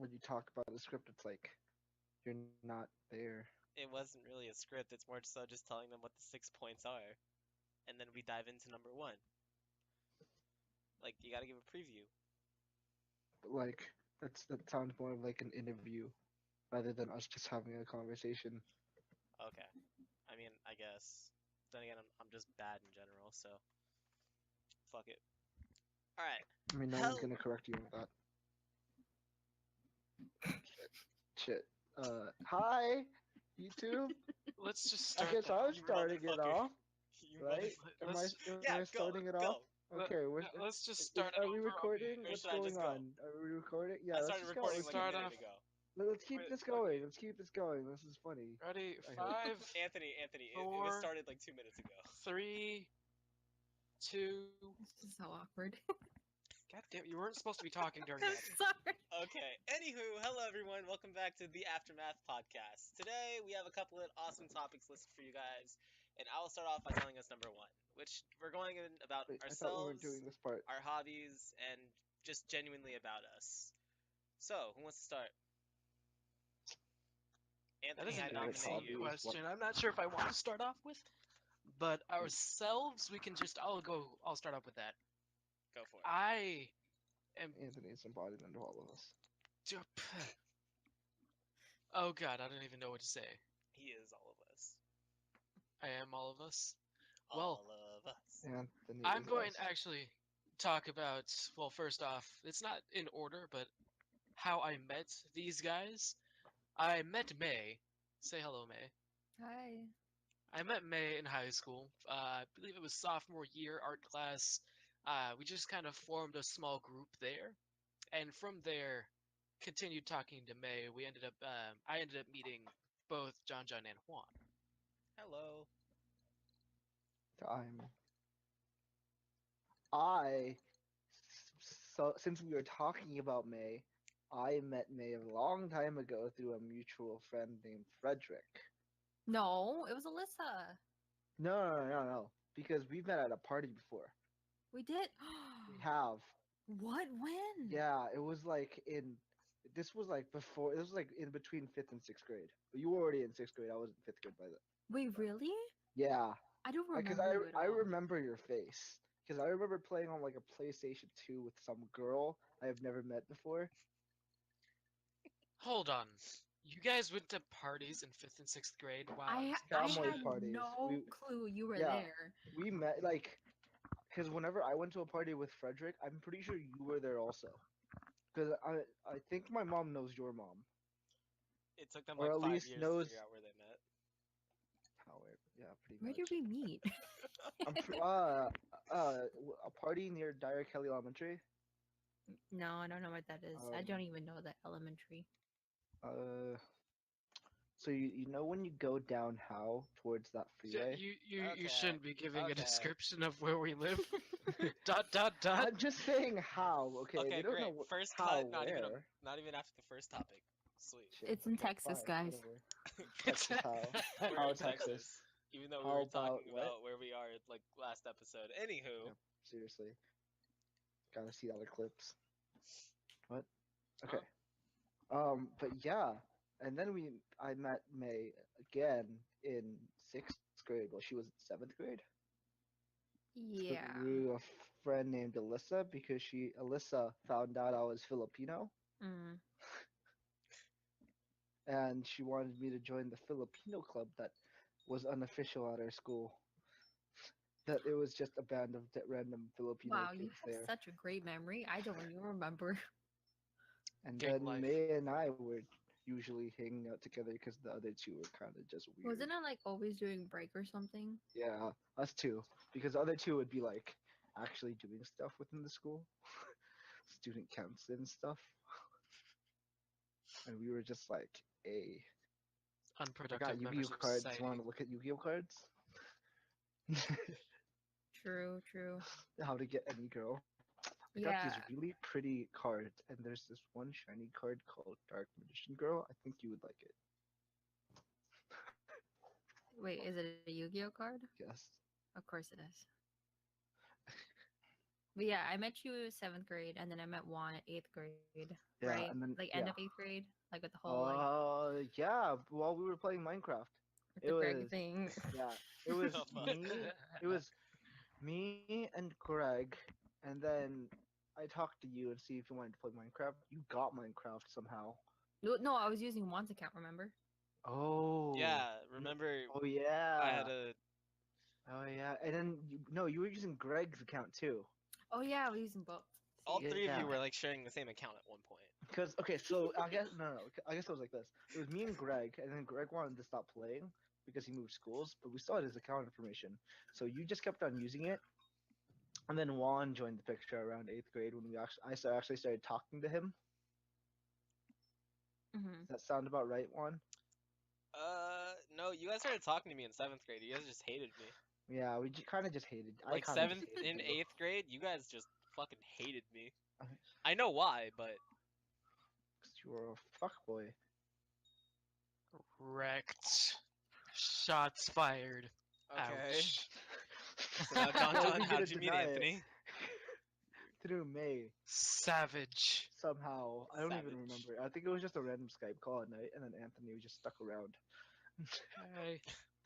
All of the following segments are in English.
when you talk about the script, it's like you're not there. It wasn't really a script. It's more so just telling them what the 6 points are, and then we dive into number one. Like you got to give a preview. But like that sounds more of like an interview rather than us just having a conversation. Okay. I mean, I guess. Then again, I'm just bad in general, so fuck it. All right. I mean, no one's gonna correct you on that. Shit. Hi, YouTube. Let's just I start. guess I was You starting it motherfucker. off, You right? Am I Let's Yeah, starting it go. off? Okay, let's just start it are we over. recording? Or What's should I just going go? on? Are we recording? Yeah, I let's started just go. recording Let's like a start minute off- ago. let's keep Wait, this going. okay. Let's keep this going. This is funny. Ready? I hope. 5, Anthony, it was 4, started like 2 minutes ago. 3, 2. This is so awkward. God damn! You weren't supposed to be talking during I'm that. sorry. Okay. Anywho, hello everyone. Welcome back to the Aftermath podcast. Today we have a couple of awesome topics listed for you guys, and I will start off by telling us number one, which we're going in about Wait, I thought we weren't ourselves, doing this part. our hobbies, and just genuinely about us. So, who wants to start? That Anthony, is I an Favorite nominate excellent hobby you. is question. I'm not sure if I want to start off with, but ourselves, we can just. I'll start off with that. Go for it. I am. Anthony's embodiment of all of us. Oh God, I don't even know what to say. He is all of us. I am all of us. All Well, of us. Anthony I'm is going us. to actually talk about. Well, first off, it's not in order, but how I met these guys. I met May. Say hello, May. Hi. I met May in high school. I believe it was sophomore year art class. We just kind of formed a small group there, and from there, continued talking to May. We ended up. I ended up meeting both Janjan and Juan. Hello. So since we were talking about May, I met May a long time ago through a mutual friend named Frederick. No, it was Alyssa. No. Because we've met at a party before. We did. We have. What? When? Yeah, it was like in. This was like before. This was like in between 5th and 6th grade. But you were already in 6th grade. I was in 5th grade by then. Wait, really? Yeah. I don't Because remember you at all. I remember your face. Because I remember playing on like a PlayStation 2 with some girl I have never met before. Hold on. You guys went to parties in 5th and 6th grade? Wow. I Family had parties. no clue you were Yeah. there. We met like, because whenever I went to a party with Frederick, I'm pretty sure you were there also. Because I think my mom knows your mom. It took them Or like at 5 least years knows- to figure out where they met. However, yeah, pretty Where much. did we meet? A party near Dyer Kelly Elementary. No, I don't know what that is. I don't even know that elementary. So you know when you go down how towards that freeway? You Okay, shouldn't be giving a okay. description of where we live. dot dot dot. I'm just saying how. Okay, Okay, they don't great. know First how. cut, Where. not even after the first topic. Sweet. Shit, It's in okay, Texas, fine, guys. whatever. Texas how? We're How in Texas? Even though we How were about talking what? about where we are like last episode. Anywho, Yep. Seriously. Gotta see other clips. What? Okay. But yeah, and then I met May again in 6th grade. Well, she was in 7th grade. Yeah. Through a friend named Alyssa because Alyssa found out I was Filipino Mm. and she wanted me to join the Filipino club that was unofficial at our school. That it was just a band of random Filipino Wow, you kids have there. such a great memory. I don't even remember. And Gang then life. May and I were usually hanging out together because the other two were kind of just weird. Wasn't it like always doing break or something? Yeah, us too. Because the other two would be like actually doing stuff within the school, student council and stuff. And we were just like, hey, I Unproductive got Yu-Gi-Oh members of cards. society. Want to look at Yu-Gi-Oh cards? True. How to get any girl. I got Yeah. these really pretty cards, and there's this one shiny card called Dark Magician Girl. I think you would like it. Wait, is it a Yu-Gi-Oh card? Yes. Of course it is. But yeah, I met you 7th grade, and then I met Juan at 8th grade, right? Yeah, and Like then end of yeah. 8th grade, like with the whole like Yeah. While we were playing Minecraft, with it the Greg was thing. yeah. It was Oh, fuck. me. It was me and Greg, and then I talked to you and see if you wanted to play Minecraft. You got Minecraft somehow. No, I was using Juan's account. Remember? Oh. Yeah, remember Oh I yeah. had a Oh yeah. And then no, you were using Greg's account too. Oh yeah, I was using both. all See? three of Yeah. you were like sharing the same account at one point. Because okay, so I guess no. I guess it was like this. It was me and Greg, and then Greg wanted to stop playing because he moved schools, but we still had his account information. So you just kept on using it, and then Juan joined the picture around 8th grade when actually started talking to him. Hmm. Does that sound about right, Juan? No, you guys started talking to me in 7th grade. You guys just hated me. Yeah, we kind of just hated. I Like kind of just 7th hated and you. 8th grade, you guys just fucking hated me. Okay, I know why, but 'cause you were a fuckboy. Wrecked. Shots fired. okay. Ouch. So now, John, How are John, we how'd gonna you meet deny it? Anthony? Through May Savage. somehow. I don't even Savage. remember. I think it was just a random Skype call at night, and then Anthony was just stuck around. Hey.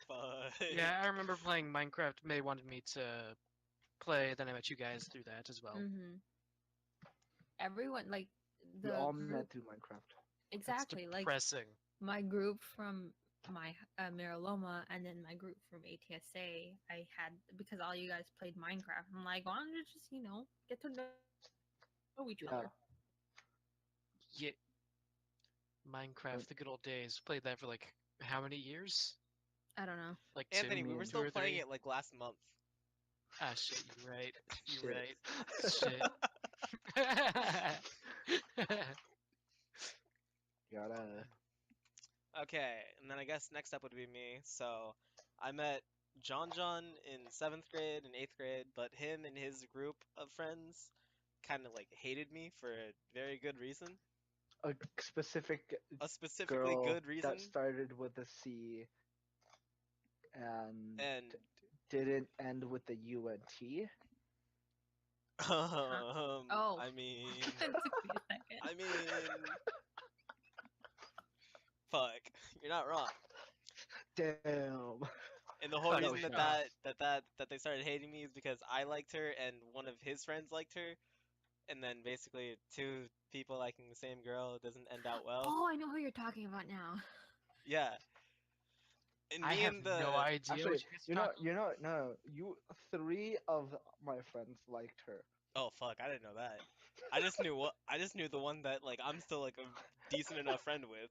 Fuck. Yeah, I remember playing Minecraft. May wanted me to play, then I met you guys through that as well. Hmm. Everyone like We the all group met through Minecraft. That's exactly like depressing. my group from my Miraloma and then my group from ATSA. I had because all you guys played Minecraft. I'm like, why don't you just get to know each Yeah. other? Yeah. Minecraft, the good old days. Played that for like how many years? I don't know. Like two, Anthony, we were Two still or playing three. it like last month. Ah, shit. You're right. You're Shit. right. Shit. Gotta. Okay, and then I guess next up would be me. So I met Janjan in 7th grade and 8th grade, but him and his group of friends kind of like hated me for a very good reason. A specific A specifically girl good reason. that started with a C and And didn't end with the UNT. Oh. I mean, It took me a second. I mean, fuck, you're not wrong. Damn. And the whole Fuck reason with that they started hating me is because I liked her and one of his friends liked her, and then basically two people liking the same girl doesn't end out well. Oh, I know who you're talking about now. Yeah. And I me have and the no idea Actually, what you guys are talking no. You 3 of my friends liked her. oh fuck, I didn't know that. I just knew the one that like I'm still like a decent enough friend with.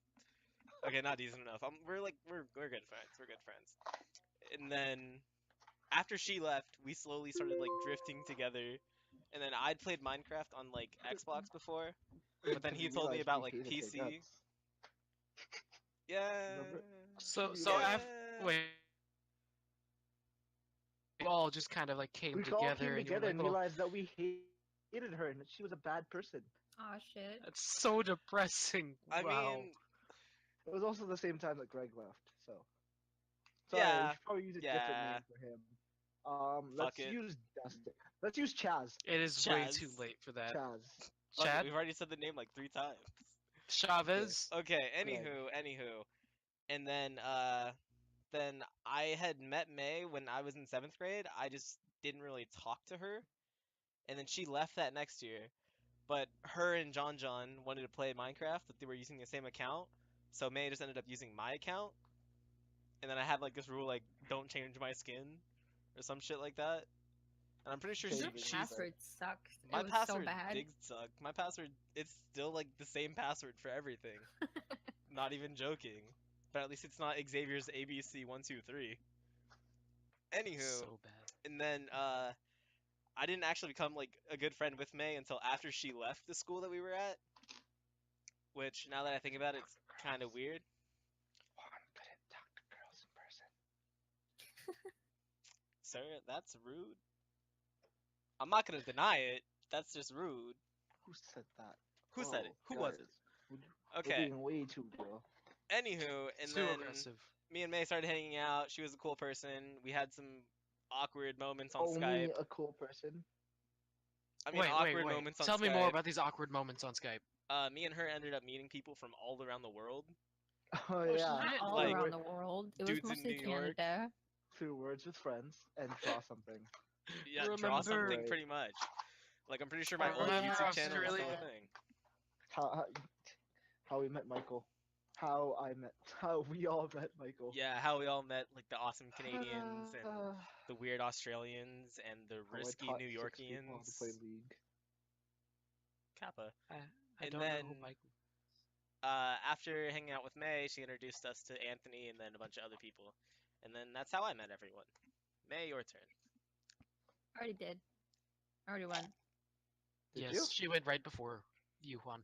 Okay, not decent enough. We're good friends. We're good friends. And then after she left, we slowly started like drifting together. And then I'd played Minecraft on like Xbox before, but then Because he we told me realized about we like hated her PC. guts. Yeah. Remember? So yeah. wait, we all just kind of like came We all together, came and you were together like, and little. realized that we hated her and that she was a bad person. Oh shit. That's so depressing. I Wow. mean, It was also the same time that Greg left, so. Sorry, we yeah, should probably use a yeah. different name for him. Fuck Let's it. use Dustin. Let's use Chaz. It is way Chaz. too late for that. Chaz. Fuck it, Chad, we've already said the name like 3 times. Chavez. Okay, Greg. anywho. And then I had met May when I was in 7th grade. I just didn't really talk to her. And then she left that next year. But her and John wanted to play Minecraft, but they were using the same account. So May just ended up using my account. And then I had like this rule like don't change my skin or some shit like that. And I'm pretty sure Change Your your she's password sucks. my It was so password bad. big suck. My password it's still like the same password for everything. Not even joking. But at least it's not Xavier's ABC123. Anywho, So bad. and then I didn't actually become like a good friend with May until after she left the school that we were at. Which now that I think about it, it's kind of weird. Juan couldn't talk to girls in person. Sir, that's rude. I'm not gonna deny it. That's just rude. Who said that? Who said it? Who was it? We're Okay. being way too real. Anywho, and Too then aggressive. me and May started hanging out. She was a cool person. We had some awkward moments on Only Skype. a cool person. I mean, Wait, awkward moments on Tell me more Skype. about these awkward moments on Skype. Me and her ended up meeting people from all around the world. Oh Oh, yeah. shit. Not all Like, around the world. It was dudes in mostly New York. Canada. Through words with friends and draw something. Yeah, draw something Right. pretty much. Like, I'm pretty sure my old Remember YouTube channel is still Australia? a thing. How we met Michael. How we all met Michael. Yeah, how we all met, like, the awesome Canadians and the weird Australians and the How I risky taught New 6 people how to play Yorkians. League. Kappa. I And don't then, know who Michael. after hanging out with May, she introduced us to Anthony and then a bunch of other people. And then that's how I met everyone. May, your turn. Already did. Already went. Did Yes, you? she went right before you, Juan.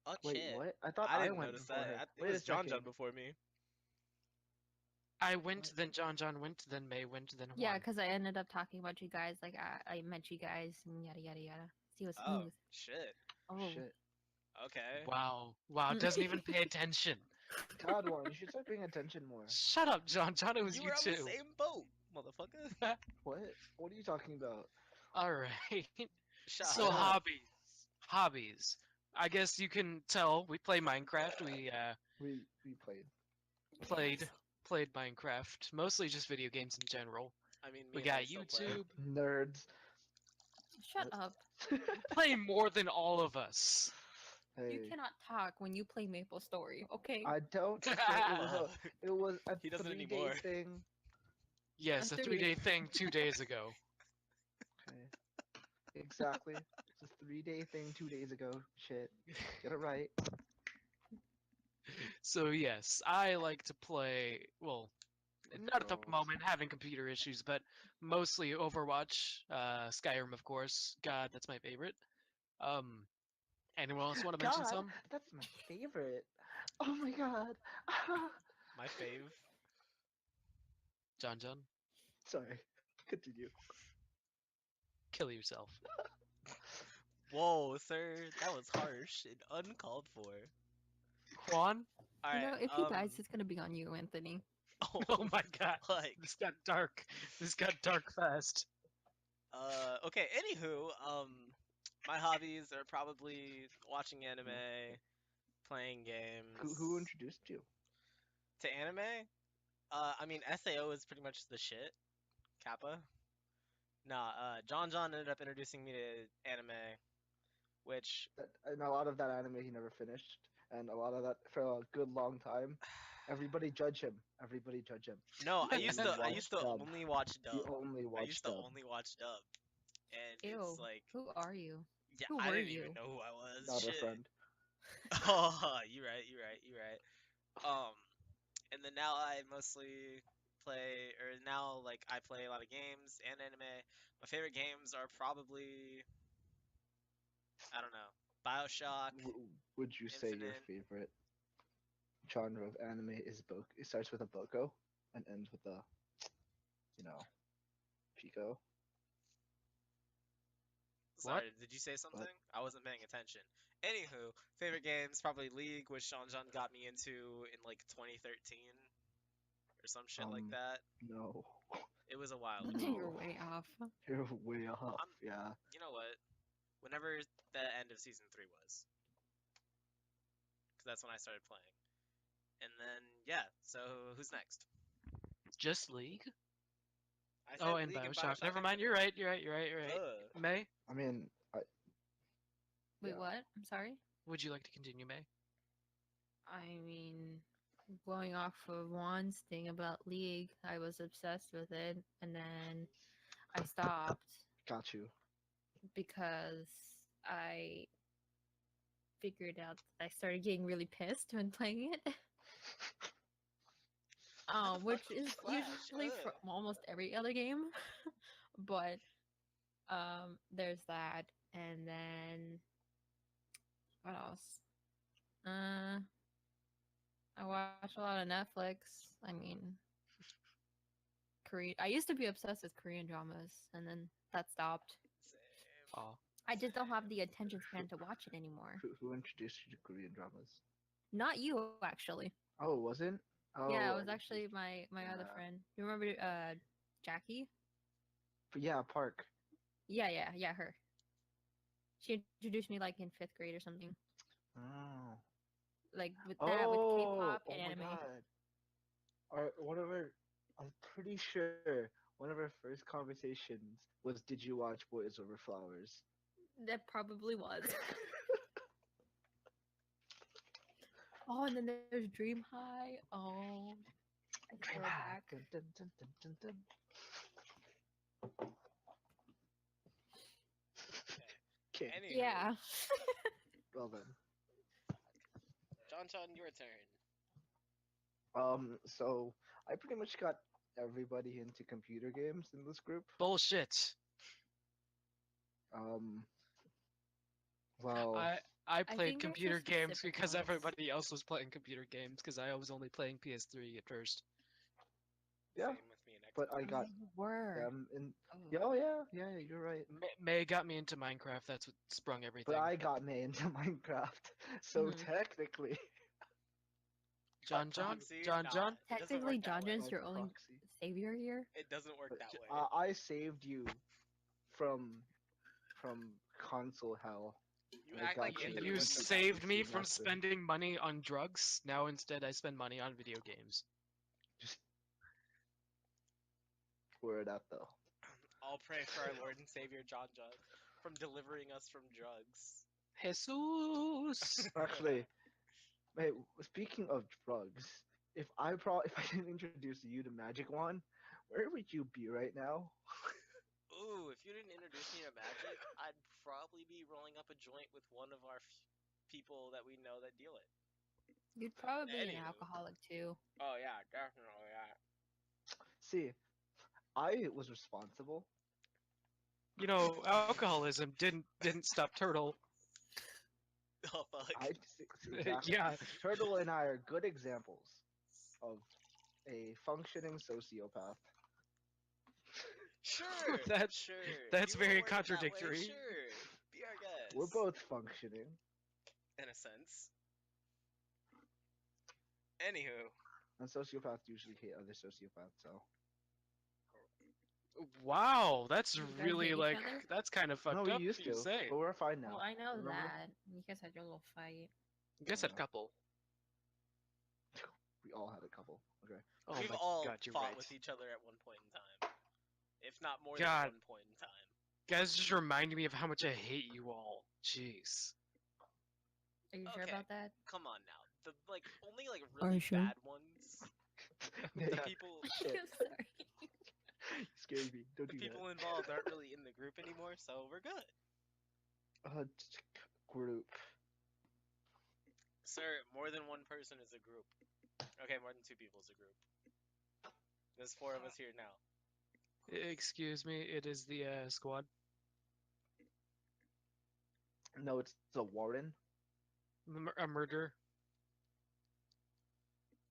Oh, Wait, shit. what? I thought I I didn't went notice before that. her. It Wait was a second. Janjan before me. I went, then Janjan went, then May went, then Juan. Yeah, because I ended up talking about you guys. Like I met you guys and yada yada yada. See, it was Oh, smooth. shit. Oh, Shit. Okay. Wow, doesn't even pay attention. God, Juan, you should start paying attention more. Shut up, John. It was You you were on too. the same boat, motherfucker. What? What are you talking about? All right. Shut So up. hobbies. I guess you can tell we play Minecraft. We We played. played Minecraft, mostly just video games in general. I mean, me We and got May still play. YouTube. Nerds. shut What? up! Play more than all of us. Hey, You cannot talk when you play Maple Story. Okay. I don't. It was Uh, a. It was a He doesn't 3-day anymore. thing. Yes, a I'm 3-day 3 thing 2 days ago. Okay. Exactly. It's a 3-day thing 2 days ago. Shit. Get it right. So yes, I like to play. Well, not at the girls. moment, having computer issues, but mostly Overwatch, Skyrim, of course. God, that's my favorite. Um, anyone else want to mention God, some? that's my favorite. Oh my god. My fave. John, Sorry. Continue. kill yourself. Whoa, sir, that was harsh and uncalled for. Juan? All You know, right. if he dies, it's gonna be on you, Anthony. Oh my god, Like, this got dark. This got dark fast. okay. Anywho, my hobbies are probably watching anime, playing games. Who introduced you? To anime? I mean, SAO is pretty much the shit. Kappa. Nah, John ended up introducing me to anime, which And a lot of that anime he never finished, and a lot of that for a good long time. Everybody judge him. Everybody judge him. no, I He used only to I watched used to dub. only watch He dub. only I watched used to dub. only watch dub, and Ew. it's like, Who are you? yeah, Who I were didn't you? even know who I was. Not Shit. our friend. Oh, you're right. And then now I mostly play, or now like I play a lot of games and anime. My favorite games are probably, I don't know, BioShock, Would you say your Infinite. favorite genre of anime is It starts with a boko and ends with a, Pico. Sorry, did you say something? I wasn't paying attention. Anywho, favorite games probably League, which Janjan got me into in like 2013 or some shit like that. No. It was a while No. ago. You're way off. You're way off. I'm- Yeah. You know what? Whenever the end of season 3 was, because that's when I started playing. And then yeah, so who's next? Just League? I said Oh, and League BioShock. Never mind. You're right. You're right. Ugh. May, I mean, Wait, Yeah. what? I'm sorry. would you like to continue, May? I mean, going off of Juan's thing about League, I was obsessed with it, and then I stopped got you. because I figured out I started getting really pissed when playing it. Why the Which fuck would you is Flash? usually for Ugh. almost every other game. But there's that, and then what else? I watch a lot of Netflix. I mean, Korean. I used to be obsessed with Korean dramas, and then that stopped. Same. Oh, I just don't have the attention span to watch it anymore. Who introduced you to Korean dramas? Not you, actually. Oh, it wasn't? Oh, Yeah, it I was actually my other yeah. friend. You remember Jackie? But yeah, Park. Yeah, her. She introduced me like in 5th grade or something. Oh. Like with that, with Oh, K-pop oh and my anime. god. I'm pretty sure one of our first conversations was, "Did you watch Boys Over Flowers?" That probably was. Oh, and then there's Dream High. Oh, I Dream feel High. back. Dun, dun, dun, dun, dun, dun. Okay, Anywho, Yeah. well then. Janjan, your turn. So I pretty much got everybody into computer games in this group. Bullshit. Um, well, I I played think there's computer a games specific because ones. everybody else was playing computer games because I was only playing PS3 at first. yeah, Same with me and but I Xbox. got You were. them in. Oh. Yeah, oh yeah, you're right. May got me into Minecraft. That's what sprung But everything. I got me into Minecraft, so Mhm. technically, John Proxy? John Nah, John. it doesn't Technically, work that way. Janjan's by your only proxy. savior here. It doesn't work But that way. I saved you from console hell. You I act got like you Anthony You wouldn't have saved gotten me PC from master. spending money on drugs. Now instead I spend money on video games. Just word out though. I'll pray for our Lord and Savior John from delivering us from drugs. Jesus. Actually, wait. Speaking of drugs, if I didn't introduce you to Magic Wand, where would you be right now? Ooh, if you didn't introduce me to magic, I'd probably be rolling up a joint with one of our people that we know that deal it. You'd probably be an Anywho. alcoholic too. Oh yeah, definitely. Yeah. See, I was responsible. You know, alcoholism didn't stop Turtle. Oh fuck. Exactly. Yeah. Turtle and I are good examples of a functioning sociopath. Sure. That- Sure. that's If you wanna very word it that way, contradictory. Sure. Be our guest. We're both functioning. in a sense. Anywho, And sociopaths usually hate other sociopaths, so. Wow, that's You guys really hate each like other? that's kind of fucked No, we up used to to, say. but we're fine now. Well, I know Remember? that. You guys had your little fight. I guess a Yeah. couple. We all had a couple. Okay. Oh we've my all god, you're fought right. with each other at one point in time. If not more God. than one point in time. Guys just reminded me of how much I hate you all. Jeez. Are you sure Okay. about that? Come on now. The only Are really you sure? bad ones. The Yeah, people shit. I'm sorry. You scared me. Don't the do people involved aren't really in the group anymore, so we're good. that. Group. Sir, more than one person is a group. Okay, more than two people is a group. There's four of us here now. Excuse me, it is the squad. No, it's a Warren. A murder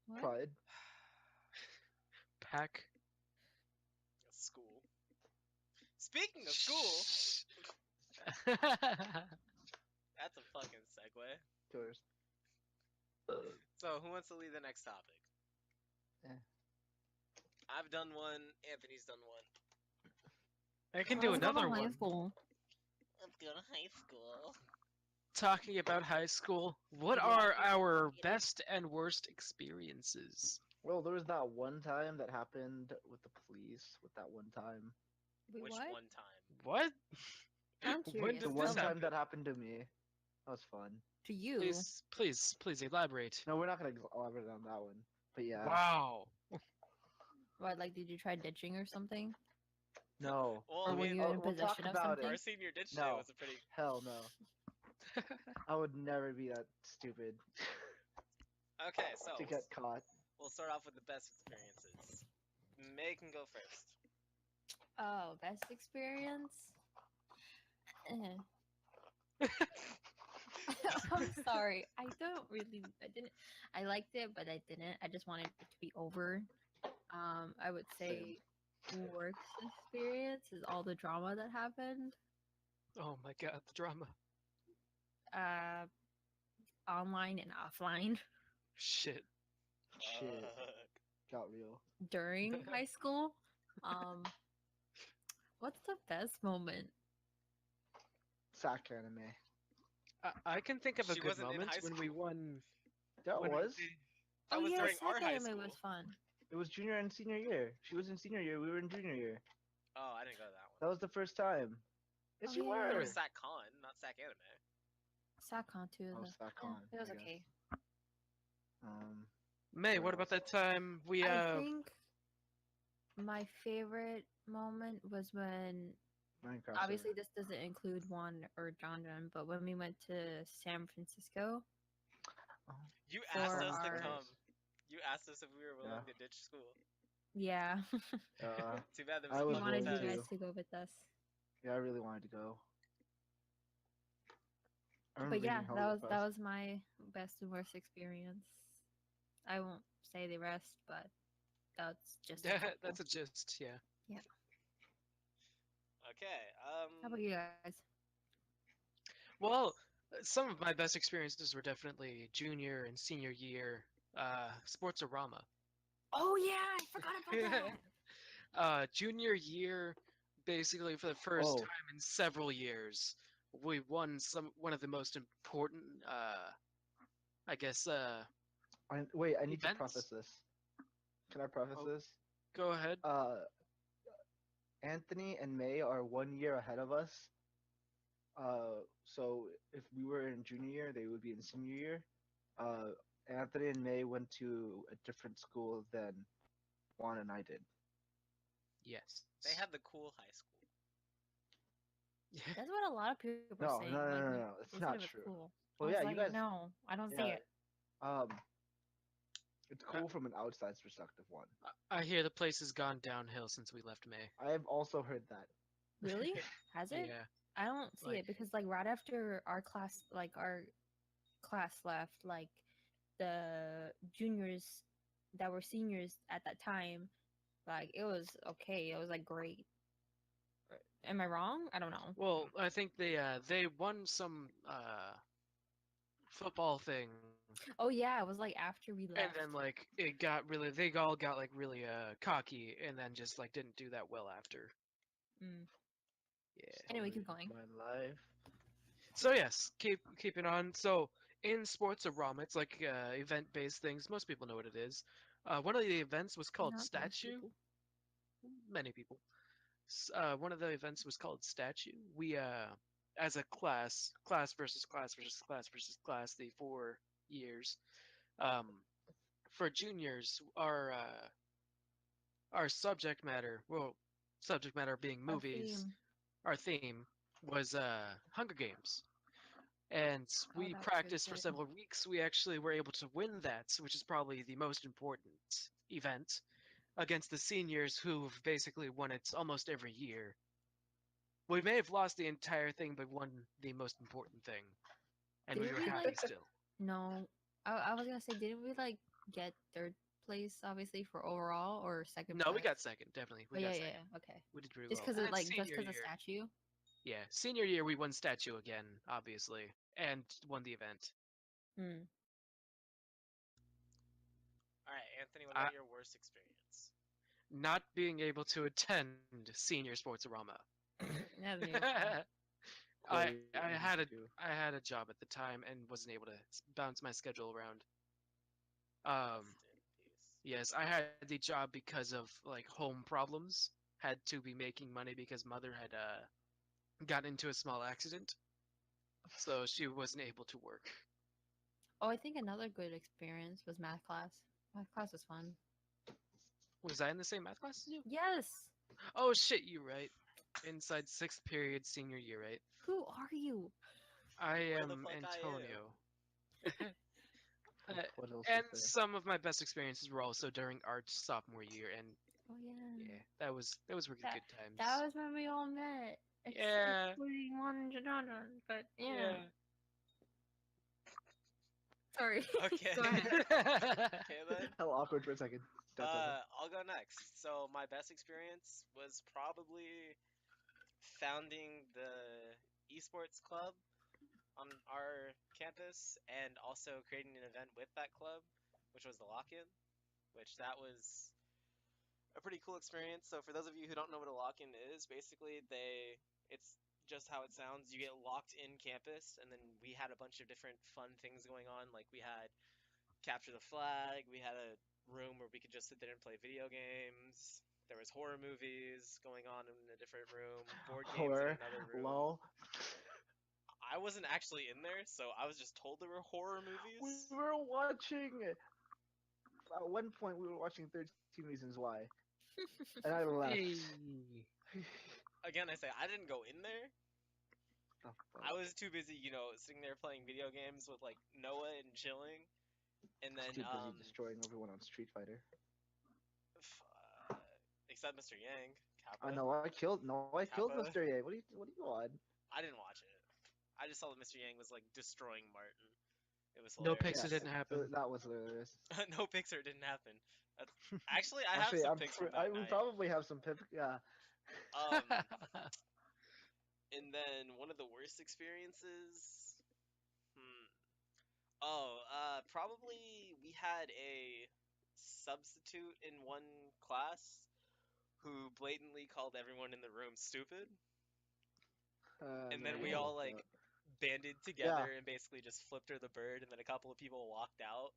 What? Pride. pack. School. Speaking of school, that's a fucking segue. Killers. So, who wants to lead the next topic? Eh. I've done one. Anthony's done one. I can do Let's go to another high one. school. Let's go to high school. Talking about high school, what Yeah. are our best and worst experiences? Well, there was that one time that happened with the police. With that one time. Wait, Which what? one time? What? I'm When curious. does The this one Tell time happen? that happened to me. That was fun. To you. Please elaborate. No, we're not gonna elaborate on that one. But yeah. Wow. What, like, did you try ditching or something? No. Well, Or I were mean, you in we'll talk possession of about it. something? our senior ditch day No. was a pretty. Hell no. I would never be that stupid Okay, so to get caught. we'll start off with the best experiences. May can go first. Oh, best experience? Eh. I'm sorry. I didn't. I liked it, but I didn't. I just wanted it to be over. I would say worst experience is all the drama that happened. Oh my god, the drama. Online and offline Shit. Shit. Got real. during high school. What's the best moment? sack anime. I can think of a She good wasn't in moment high when we school. won. That When was. That Oh was yeah, during our sack high anime school. was fun. It was junior and senior year. She was in senior year. We were in junior year. Oh, I didn't go to that one. That was the first time. Yes, Oh, you yeah. It were. was SacCon, not Sac Anime. SatCon too. Oh, SatCon, It was I guess. okay. May, What what about else? that time we I think my favorite moment was when, Minecraft. obviously this doesn't include Juan or Janjan, but when we went to San Francisco You for asked us to our come. You asked us if we were willing to ditch school. yeah, Too bad there was I a we was fucking wanted willing you test. guys to go with us. Yeah, I really wanted to go. I remember But yeah, being hella that depressed. was my best and worst experience. I won't say the rest, but that's just a couple. that's a gist, yeah. Yeah. Okay. How about you guys? Well, some of my best experiences were definitely junior and senior year sportsorama. Oh yeah, I forgot about that. Junior year, basically for the first Oh. time in several years, we won one of the most important, I guess. Wait, I need to Events? preface this. Can I preface Oh. this? Go ahead. Anthony and May are 1 year ahead of us. So if we were in junior year, they would be in senior year. Anthony and May went to a different school than Juan and I did. Yes. They had the cool high school. That's what a lot of people No, are saying. no. It's they said not it was true. cool. Well, I yeah, was you like, guys. no, I don't see Yeah. it. It's cool from an outside's perspective. One. I hear the place has gone downhill since we left May. I have also heard that. Really? Has it? Yeah. I don't see it because like right after our class left, like the juniors that were seniors at that time, like it was okay. It was like great. Am I wrong? I don't know. Well, I think they won some football thing. Oh yeah, it was like after we And left. then like it got really they all got like really cocky and then just like didn't do that well after. Mm. Yeah. Anyway, keep going. My life. So yes, keeping on. So in Sportsorama, it's like event-based things. Most people know what it is. One of the events was called Not most Statue. people. Many people. One of the events was called Statue. We as a class versus class versus class versus class, the 4 years. For juniors, our subject matter being Our movies. theme. Our theme was Hunger Games. And we that was really practiced for good. several weeks. We actually were able to win that, which is probably the most important event against the seniors who've basically won it almost every year. We may have lost the entire thing, but won the most important thing. And we Didn't were we, happy like- still. No, I was gonna say, didn't we like get third place obviously for overall or second? No, we place? got second, definitely. We Oh got yeah, second. yeah, okay. We did pretty Just well. because And it then like just senior because of year, statue. yeah, senior year we won statue again, obviously, and won the event. Hmm. All right, Anthony. What about your worst experience? Not being able to attend senior Sportsorama. That's beautiful. I Corey, had too. a job at the time and wasn't able to bounce my schedule around. Rest in peace. Yes, I had the job because of like home problems. Had to be making money because mother had gotten into a small accident, so she wasn't able to work. Oh, I think another good experience was math class. Math class was fun. Was I in the same math class as you? Yes. Oh shit, you right. Inside 6th period senior year, right? Who are you? I Where the am fuck I am? Antonio. What else And is there? some of my best experiences were also during art sophomore year, and Oh yeah. yeah, that was really good times. That was when we all met. Yeah. Excluding one and Janjan, but yeah. Yeah. Sorry. Okay. Go ahead. Okay then. Hell awkward for a second. I'll go next. So my best experience was probably founding the esports club on our campus and also creating an event with that club, which was the lock-in, which that was a pretty cool experience. So for those of you who don't know what a lock-in is, basically it's just how it sounds. You get locked in campus, and then we had a bunch of different fun things going on. Like we had capture the flag. We had a room where we could just sit there and play video games. There was horror movies going on in a different room. Board games in Horror, another room. lol. I wasn't actually in there, so I was just told there were horror We movies. were watching. At one point, we were watching 13 Reasons Why, and I left. Hey. Again, I say I didn't go in there. The fuck? I was too busy, sitting there playing video games with like Noah and chilling. And then Too busy destroying everyone on Street Fighter. except Mr. Yang, I Kappa. know I killed. No, I killed Kappa. Mr. A. What are you on? I didn't watch it. I just saw that Mr. Yang was like destroying Martin. It was No hilarious. Pixar didn't happen. That was hilarious. No Pixar didn't happen. Actually, I have Actually, some pics from that we night. probably have some pics. Yeah. And then one of the worst experiences. Probably we had a substitute in one class who blatantly called everyone in the room stupid. And No, then you we all don't. like banded together and basically just flipped her the bird, and then a couple of people walked out.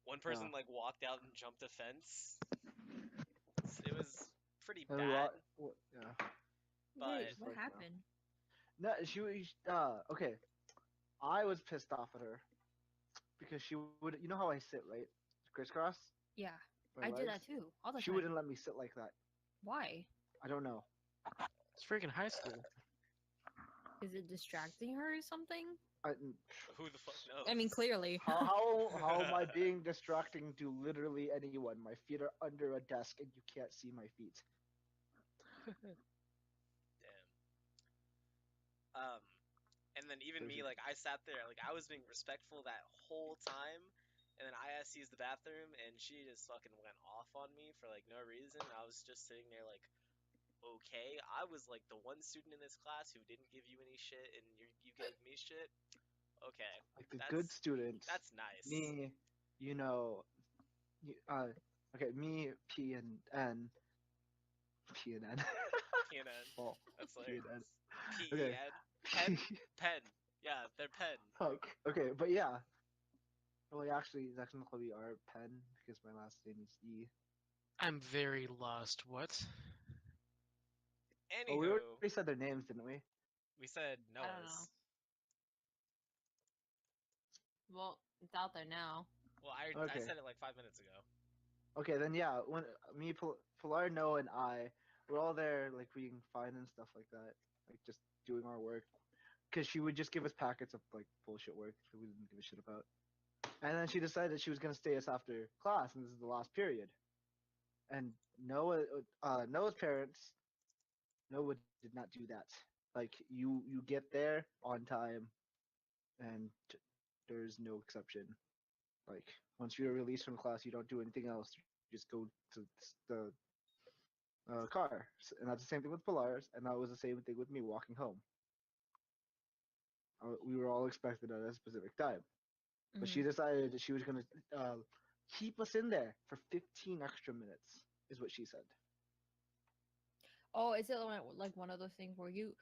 One person like walked out and jumped a fence. It was pretty bad. Yeah. But Wait, what happened? No, she was. Okay. I was pissed off at her because she would. You know how I sit, right? Crisscross. Yeah, my I do legs? that too. All the She time. wouldn't let me sit like that. Why? I don't know. It's freaking high school. Is it distracting her or something? who the fuck knows? I mean, clearly. How am I being distracting to literally anyone? My feet are under a desk and you can't see my feet. Damn. And then even me, like I sat there, like I was being respectful that whole time, and then I asked to use the bathroom, and she just fucking went off on me for like no reason. I was just sitting there like, okay, I was like the one student in this class who didn't give you any shit, and you gave me shit. Okay, Like the good student. That's nice. Me, okay, me, P and N. P and N. P and N. Oh, that's like P and N. P-E-N. Pen? Pen. Yeah, they're pen. Fuck. Okay, but yeah. Well, actually, technically we are Pen because my last name is E. I'm very lost. What? Anywho, Oh, we already said their names, didn't we? We said I don't know. Noah's. Well, it's out there now. Well, I said it like 5 minutes ago. Okay, then yeah, when me, Pilar, Noah, and I, we're all there, like reading fine and stuff like that, like just doing our work, because she would just give us packets of like bullshit work that we didn't give a shit about, and then she decided she was gonna stay us after class, and this is the last period, and Noah's parents, Noah did not do that. Like you get there on time, and there's no exception. Like once you're released from class, you don't do anything else. You just go to the car, and that's the same thing with Polaris, and that was the same thing with me walking home. We were all expected at a specific time, but she decided that she was gonna keep us in there for 15 extra minutes, is what she said. Oh, is it like one of those things where you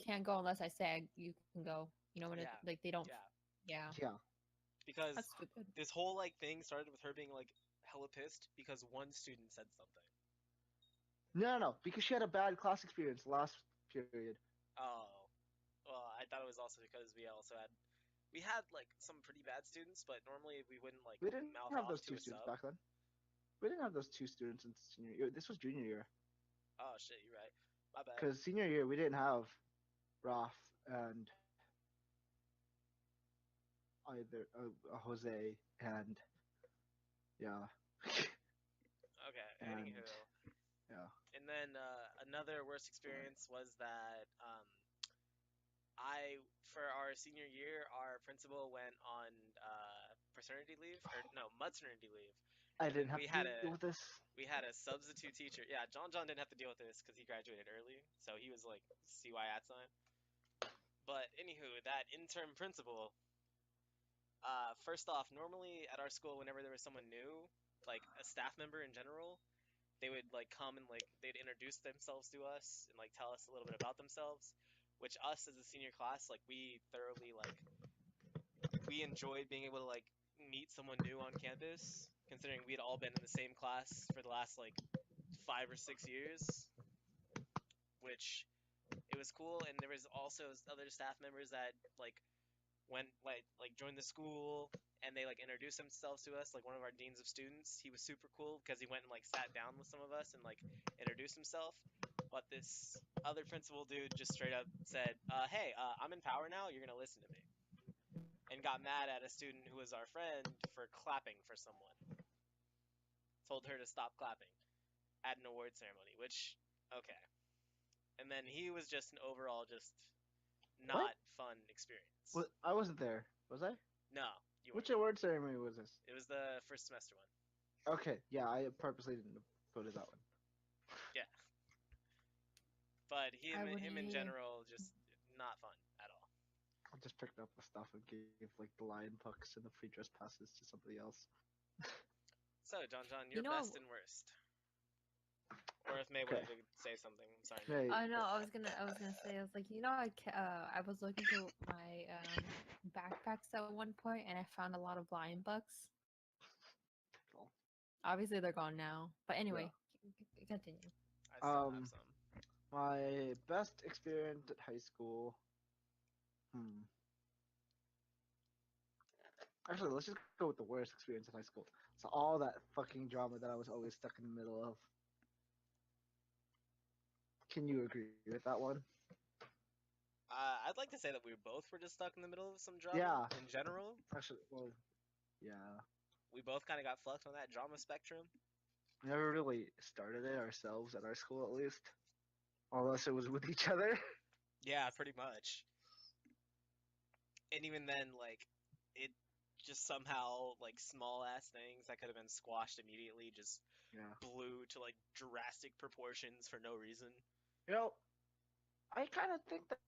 can't go unless I say you can go? You know when Yeah. like they don't. Yeah. Yeah. Because That's stupid. this whole like thing started with her being like hella pissed because one student said something. No, because she had a bad class experience last period. Oh, well, I thought it was also because we had like some pretty bad students, but normally we wouldn't like We didn't mouth have off those to two a students sub. back then. We didn't have those two students in senior year. This was junior year. Oh shit, you're right. My bad. Because senior year we didn't have Raf and either Jose and yeah. Okay. And, Anywho. yeah. And then another worst experience was that for our senior year, our principal went on paternity leave or no, maternity leave. I didn't have to deal with this. We had a substitute teacher. Yeah, Janjan didn't have to deal with this because he graduated early, so he was like CY at sign. But anywho, that interim principal. First off, normally at our school, whenever there was someone new, like a staff member in general, they would like come and like they'd introduce themselves to us and like tell us a little bit about themselves, which us as a senior class, like we thoroughly like we enjoyed being able to like meet someone new on campus, considering we'd all been in the same class for the last like 5 or 6 years, which it was cool. And there was also other staff members that like went like joined the school and they like introduced themselves to us. Like one of our deans of students, he was super cool because he went and like sat down with some of us and like introduced himself. But this other principal dude just straight up said, "Hey, I'm in power now. You're gonna listen to me," and got mad at a student who was our friend for clapping for someone. Told her to stop clapping at an award ceremony, which okay. And then he was just an overall just not fun experience. Well, I wasn't there. Was I? No, you weren't. Which award ceremony was this? It was the first semester one. Okay, yeah, I purposely didn't go to that one. Yeah. But I wouldn't him in either. general, just not fun at all. I just picked up the stuff and gave like the lion pucks and the free dress passes to somebody else. So, Janjan, You your know- best and worst. Or if May wanted to say something, I'm sorry. Hey, Oh no, I was gonna say, I was like, I was looking through my backpacks at one point, and I found a lot of blind bucks. Obviously, they're gone now. But anyway, continue. I still have Um, some. my best experience at high school. Actually, let's just go with the worst experience at high school. So all that fucking drama that I was always stuck in the middle of. Can you agree with that one? I'd like to say that we both were just stuck in the middle of some drama Yeah. in general. Actually, well, yeah. We both kind of got fucked on that drama spectrum. We never really started it ourselves at our school, at least. Unless it was with each other. Yeah, pretty much. And even then, like, it just somehow, like, small ass things that could have been squashed immediately just Yeah. blew to, like, drastic proportions for no reason. You know, I kind of think that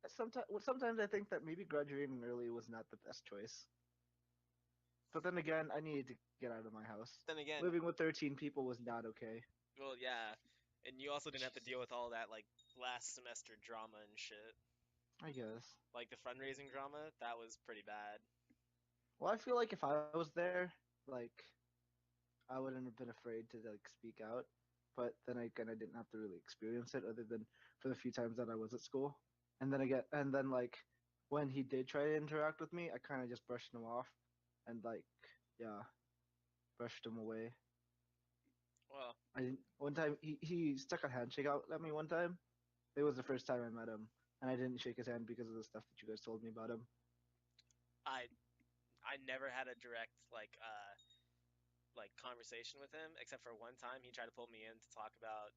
sometimes I think that maybe graduating early was not the best choice. But then again, I needed to get out of my house. Then again, Living with 13 people was not okay. well, yeah. And you also didn't have to deal with all that, like, last semester drama and shit. I guess. Like, the fundraising drama, that was pretty bad. Well, I feel like if I was there, like, I wouldn't have been afraid to like speak out. But then again, I didn't have to really experience it, other than for the few times that I was at school. And then like, when he did try to interact with me, I kind of just brushed him off, and like, yeah, brushed him away. Well, I didn't. One time, he stuck a handshake out at me one time. It was the first time I met him, and I didn't shake his hand because of the stuff that you guys told me about him. I never had a direct, like conversation with him, except for one time he tried to pull me in to talk about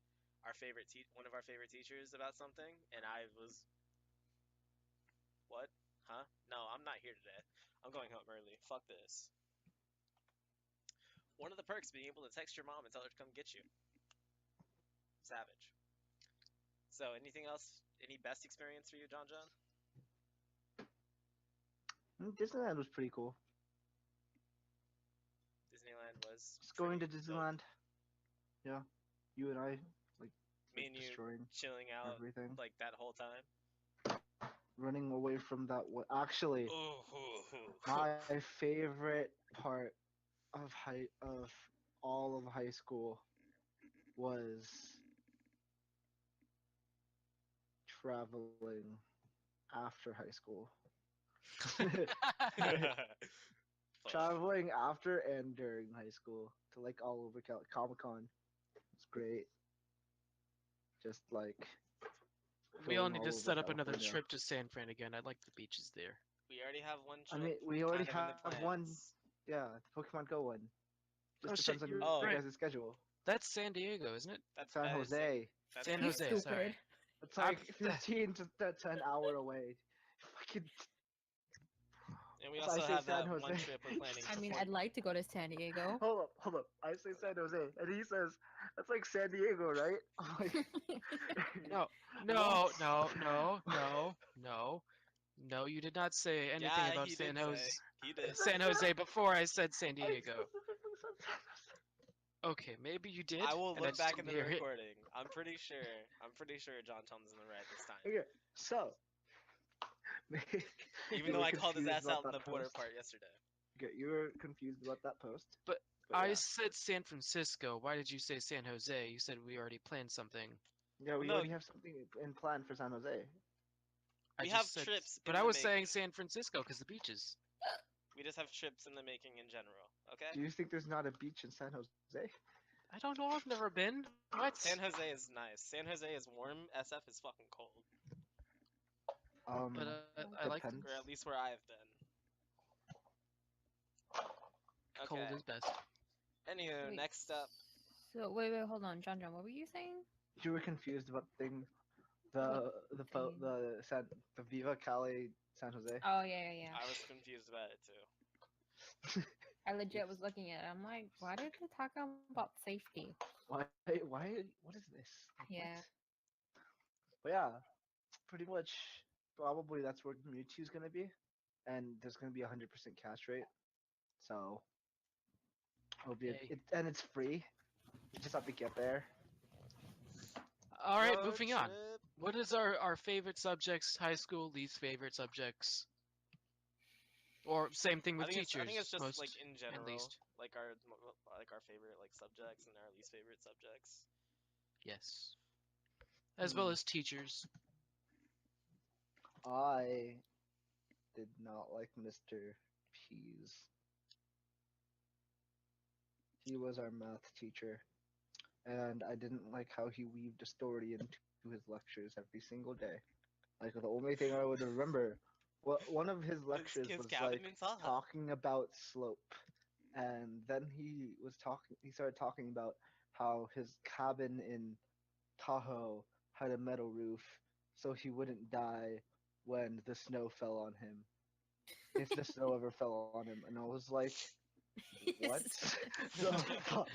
one of our favorite teachers about something, and I was, what? Huh? No, I'm not here today. I'm going home early. Fuck this. One of the perks being able to text your mom and tell her to come get you. Savage. So, anything else? Any best experience for you, John? Disneyland was pretty cool. Disneyland was Just going to pretty Disneyland. dope. Yeah, you and I Me and you destroying chilling out everything, like that whole time. running away from that. Actually, Ooh. my favorite part of all of high school was traveling after high school. Traveling after and during high school to like all over Comic-Con. It's great. Just like We all going need all to over set up another California. trip to San Fran again. I like the beaches there. We already have one I trip. mean, we already kind of in have the one. plans. Yeah, the Pokemon Go one. Just Oh, shit, depends on you're your right. guys' schedule. That's San Diego, isn't it? San That is Jose. that's San You Jose, stupid. sorry. It's like 15 to an hour away. Fucking. And we So also I say have San that one Jose. trip we're planning. I mean, for I'd like to go to San Diego. Hold up. I say San Jose, and he says that's like San Diego, right? I'm like, No, you did not say anything Yeah, about he San did Jose. say. He did. San Jose before I said San I Diego. specifically said San Jose. Okay, maybe you did. I will and look just back in didn't the hear it. recording. I'm pretty sure John Tom's in the right this time. Okay, so Even you though were I called his confused ass out about in the that border post. part yesterday. Okay, you were confused about that post. But But I yeah, said San Francisco. Why did you say San Jose? You said we already planned something. yeah, we No, already have something in plan for San Jose. I we just have said, trips but in I the was making. saying San Francisco because the beaches. We just have trips in the making in general. Okay. Do you think there's not a beach in San Jose? I don't know. I've never been. What? San Jose is nice. San Jose is warm. SF is fucking cold, But I like depends. or at least where I've been. cold Okay. is best. Anywho, Wait, next up. So wait, hold on, John. What were you saying? You were confused about the thing, What thing? the Viva Cali San Jose. Oh yeah. I was confused about it too. I legit was looking at it. I'm like, why did they talk about safety? Why? What is this? Like, Yeah. what? But yeah, pretty much. Probably that's where Mewtwo's gonna be, and there's gonna be 100% catch rate. So it'll be Yay. and it's free. You just have to get there. All right, Road moving on. trip. What is our favorite subjects? High school, least favorite subjects, or same thing with teachers. I think it's just most like in and general, least. like our favorite like subjects and our least favorite subjects. Yes, as well Hmm. as teachers. I did not like Mr. Pease. He was our math teacher, and I didn't like how he weaved a story into his lectures every single day. Like the only thing I would remember, well, one of his lectures Kids was cabin like in Tahoe. talking about slope, and then he was talking. He started talking about how his cabin in Tahoe had a metal roof, so he wouldn't die when the snow fell on him, if the snow ever fell on him. And I was like, what the fuck?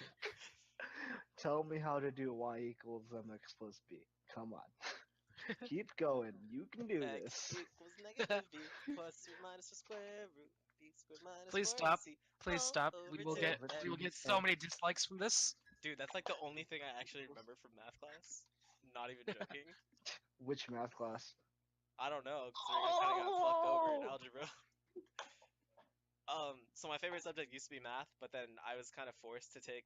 Tell me how to do y equals mx plus b. Come on. Keep going. You can do X this. equals negative b plus or minus the square root b squared minus Please 4ac stop. Please all stop. over We will 2x. get so many dislikes from this. Dude, that's like the only thing I actually remember from math class. Not even joking. Which math class? I don't know, considering I kind of got fucked over in Oh! algebra. So my favorite subject used to be math, but then I was kind of forced to take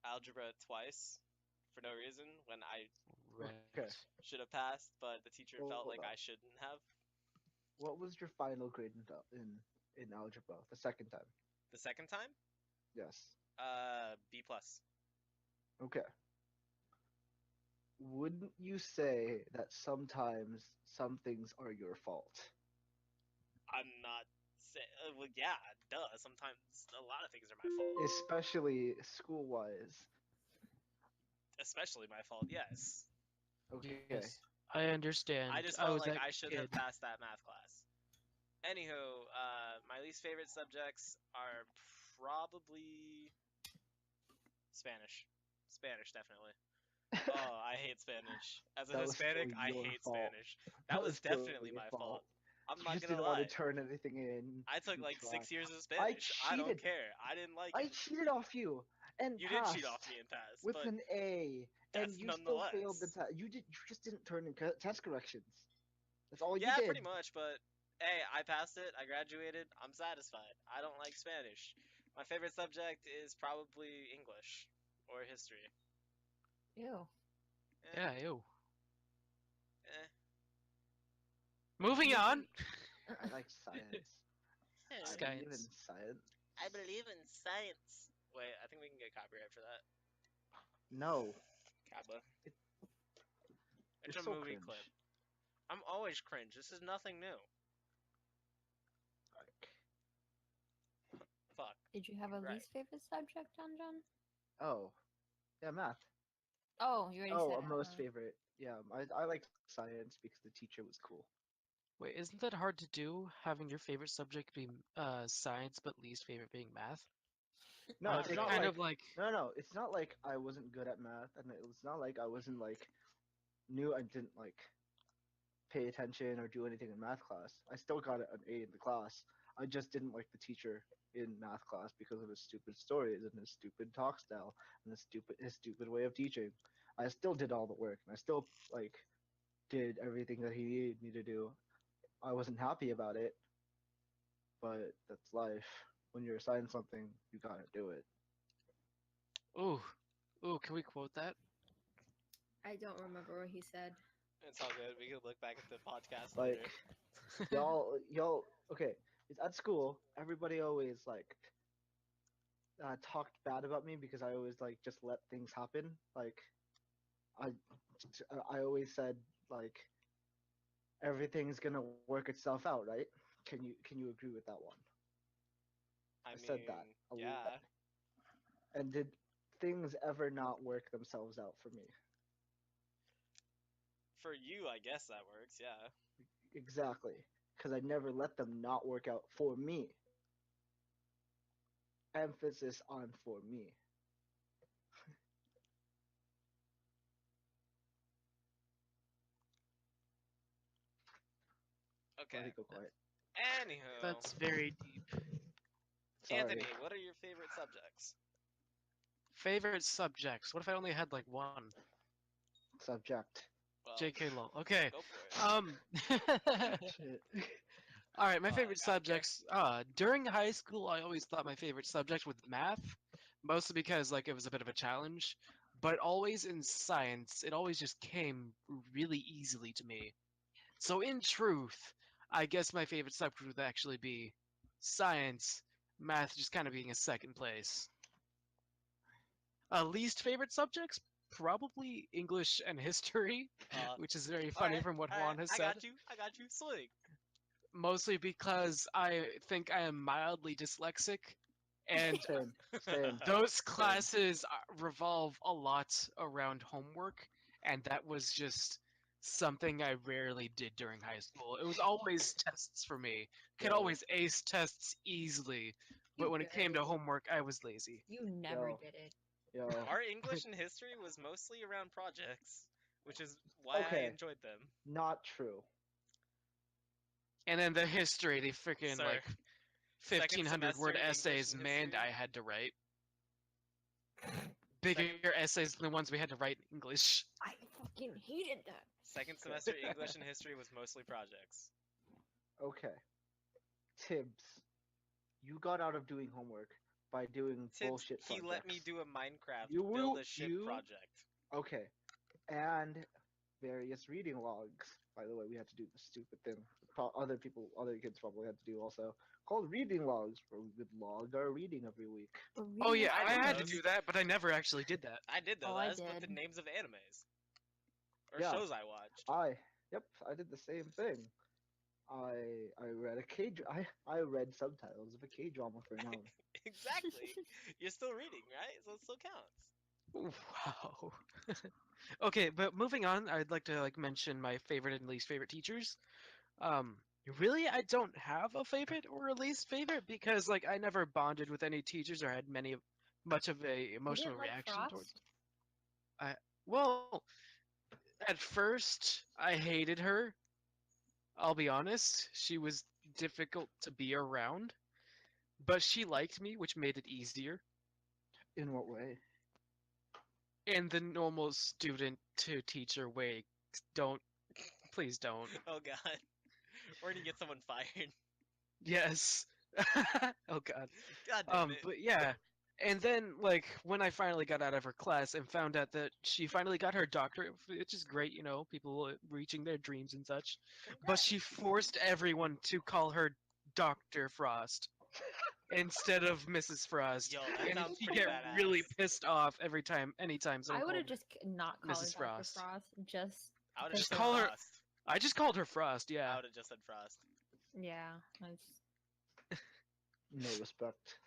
algebra twice for no reason when I Okay. should have passed, but the teacher felt Hold like up. I shouldn't have. What was your final grade in algebra the second time? The second time, Yes. B plus. Okay. Wouldn't you say that sometimes some things are your fault? I'm not saying. Well, yeah, duh. Sometimes a lot of things are my fault, Especially school wise. especially my fault. Yes, Okay. Yes, I understand. I just I felt was like that I should have kid. passed that math class. Anywho, my least favorite subjects are probably Spanish. Spanish, definitely. Oh, I hate Spanish. As a That was Hispanic, still I your hate fault. Spanish. That was still definitely your my fault. I'm You not just gonna didn't want lie. to turn anything in. I took You like tried. 6 years of Spanish. I don't cheated. care. I didn't like I it. cheated off you and You did passed cheat off me and pass, with but an A, and that's you still failed the nonetheless. test. You just didn't turn in test corrections. That's all you Yeah, did. pretty much, but hey, I passed it. I graduated. I'm satisfied. I don't like Spanish. My favorite subject is probably English or history. Ew. Eh, Yeah, ew. eh. Moving on. I like science. I Science. believe in science. I believe in science. Wait, I think we can get copyright for that. No, Kappa. It- It's it's a so movie cringe. clip. I'm always cringe. This is nothing new. Like, Fuck. Did you have a Right. least favorite subject, John? oh, yeah, math. Oh, you already Oh, said a it. most favorite. Yeah, I like science because the teacher was cool. Wait, isn't that hard to do? Having your favorite subject be science, but least favorite being math? No, Aren't it's they not kind like of like no. It's not like I wasn't good at math, and it's not like I wasn't like knew I didn't like pay attention or do anything in math class. I still got an A in the class. I just didn't like the teacher in math class because of his stupid stories and his stupid talk style and his stupid way of teaching. I still did all the work and I still like did everything that he needed me to do. I wasn't happy about it, but that's life. When you're assigned something, you gotta do it. Ooh, ooh, can we quote that? I don't remember what he said. It's all good. We could look back at the podcast Like later. y'all okay, it's at school, everybody always like talked bad about me because I always like just let things happen. Like I I always said like everything's gonna work itself out, right? Can you agree with that one? I I said that mean, a lot. yeah. And did things ever not work themselves out for me? For you, I guess that works. Yeah. Exactly. Because I never let them not work out for me. Emphasis on for me. Why'd Okay. he go quiet? Anywho, That's very deep. Sorry. Anthony, what are your favorite subjects? Favorite subjects? What if I only had like one? Subject. Well, JK lol. Okay. go for it. Shit. All right, my Fuck, favorite I don't care. subjects. During high school, I always thought my favorite subject was math, mostly because like it was a bit of a challenge. But always in science, it always just came really easily to me. So in truth, I guess my favorite subject would actually be science, math just kind of being a second place. Least favorite subjects? Probably English and history, Uh, which is very all funny right, from what all right. Juan has I said. got you. I got you. Swing. Mostly because I think I am mildly dyslexic, and Same. Same. those classes revolve a lot around homework, and that was just something I rarely did during high school. It was always tests for me. Could Yo, always ace tests easily, but You when it came to barely. homework, I was lazy. You never Yo. did it. Yo. our English and history was mostly around projects, which is why I Okay. enjoyed them. Not true. And then the history, the freaking Sir, like second 1,500 semester word English essays and Mand history. I had to write. Bigger essays than the ones we had to write in English. I fucking hated that. Second semester English and history was mostly projects. Okay. Tibbs. You got out of doing homework by doing Tibbs, bullshit he projects. let me do a Minecraft You build will- a ship you- project. Okay. And various reading logs. By the way, we had to do this stupid thing. Other kids probably had to do also, called reading logs, where we would log our reading every week. Oh yeah, I I did had to those. do that, but I never actually did that. I did those. Oh, I I just put the did. names of animes or Yeah. shows I watched. Yep, I did the same thing. I read I read subtitles of a K drama for an hour. Exactly. You're still reading, right? So it still counts. Wow. Okay, but moving on, I'd like to like mention my favorite and least favorite teachers. Um, really, I don't have a favorite or a least favorite because like I never bonded with any teachers or had much of a You emotional didn't like reaction towards. Frost? Well, at first I hated her. I'll be honest, she was difficult to be around, but she liked me, which made it easier. In what way? In the normal student to teacher way, don't, please don't. Oh god. We're gonna get someone fired. Yes. Oh God. God damn it. But yeah. And then, like, when I finally got out of her class and found out that she finally got her doctorate, which is great, you know, people reaching their dreams and such. But she forced everyone to call her Dr. Frost instead of Mrs. Frost. Yo, that And sounds she pretty get badass. really pissed off anytime someone I would called have her. just not called her Mrs. Dr. Frost. Frost. Just I would have Just just call said her- Frost. I just called her Frost, I yeah. would have just said Frost. yeah. I just, No respect.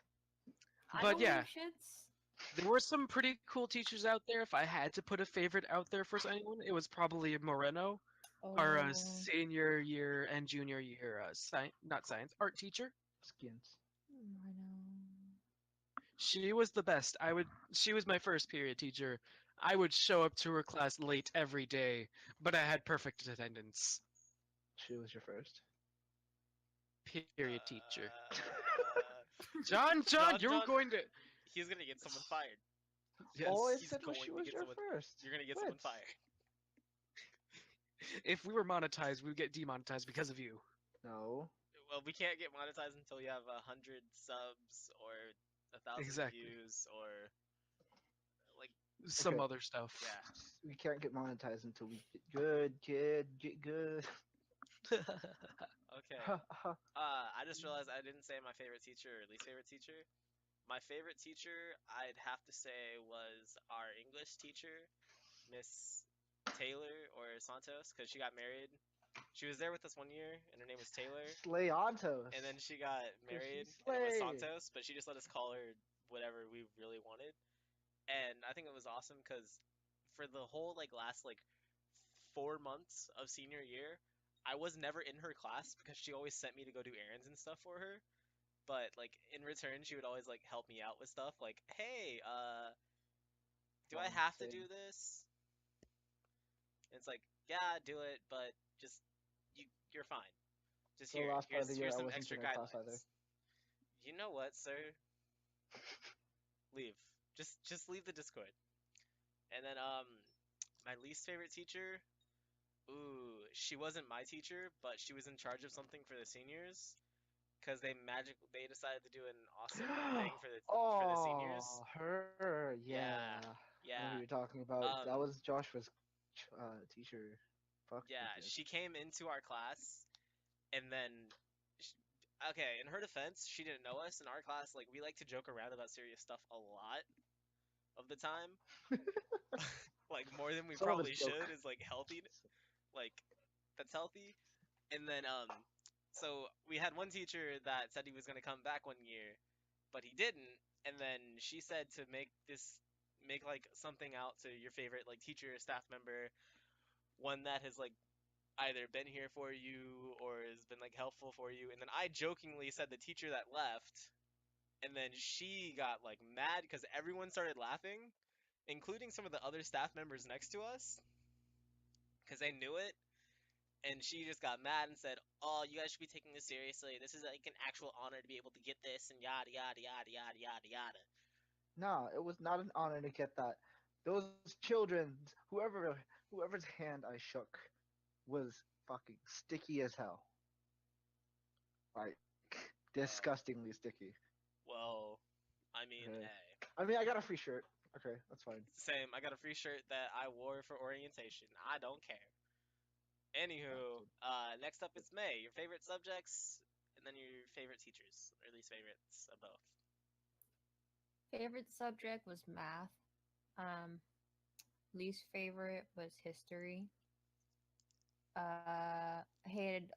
I But don't yeah. give shits. There were some pretty cool teachers out there. If I had to put a favorite out there for anyone, it was probably Moreno, our Oh, senior year and junior year, not science, art teacher. Skins. I know. She was the best. She was my first period teacher. I would show up to her class late every day, but I had perfect attendance. She was your first. period teacher. John, John, you're John, going to. he's gonna get someone fired. All I Yes. He's said was going she to was get your someone. first. You're gonna get someone Quit. fired. If we were monetized, we would get demonetized because of you. No. Well, we can't get monetized until you have 100 subs or 1,000 Exactly. views or like Some Okay. other stuff. yeah. We can't get monetized until we get good, kid. Get good. Okay. Ha, ha. I just realized I didn't say my favorite teacher or least favorite teacher. My favorite teacher, I'd have to say, was our English teacher, Miss Taylor or Santos, because she got married. She was there with us 1 year, and her name was Taylor. Slayontos. And then she got 'Cause she married, and it was slayed. Santos, but she just let us call her whatever we really wanted. And I think it was awesome because for the whole last 4 months of senior year, I was never in her class because she always sent me to go do errands and stuff for her. But in return, she would always help me out with stuff like, hey, do I have to Same. do this? And it's like, yeah, do it, but just you're fine. Just The last part of the year, here's I some wasn't extra in her class either. guidelines. You know what, sir? Leave. Just leave the Discord. And then my least favorite teacher. Ooh, she wasn't my teacher, but she was in charge of something for the seniors because they decided to do an awesome thing for the seniors. Oh, her. Yeah. Yeah, I know who yeah. you're talking about. That was Joshua's teacher. Fuck Yeah, that bitch. she came into our class and then sh okay, in her defense, she didn't know us in our class. We like to joke around about serious stuff a lot of the time. More than we Some of it's probably joke. should is healthy. Like that's healthy. And then so we had one teacher that said he was going to come back 1 year, but he didn't. And then she said to make something out to your favorite teacher or staff member, one that has either been here for you or has been helpful for you. And then I jokingly said the teacher that left, and then she got mad because everyone started laughing, including some of the other staff members next to us, because they knew it. And she just got mad and said, "Oh, you guys should be taking this seriously. This is an actual honor to be able to get this, and yada yada yada yada yada yada." No, it was not an honor to get that. Those children, whoever's hand I shook, was fucking sticky as hell. Like disgustingly sticky. Well, I mean, Okay. hey, I mean, I got a free shirt. Okay, that's fine. same. I got a free shirt that I wore for orientation. I don't care. Anywho, next up it's May. Your favorite subjects, and then your favorite teachers, or at least favorites of both. Favorite subject was math. Um, least favorite was history. I hated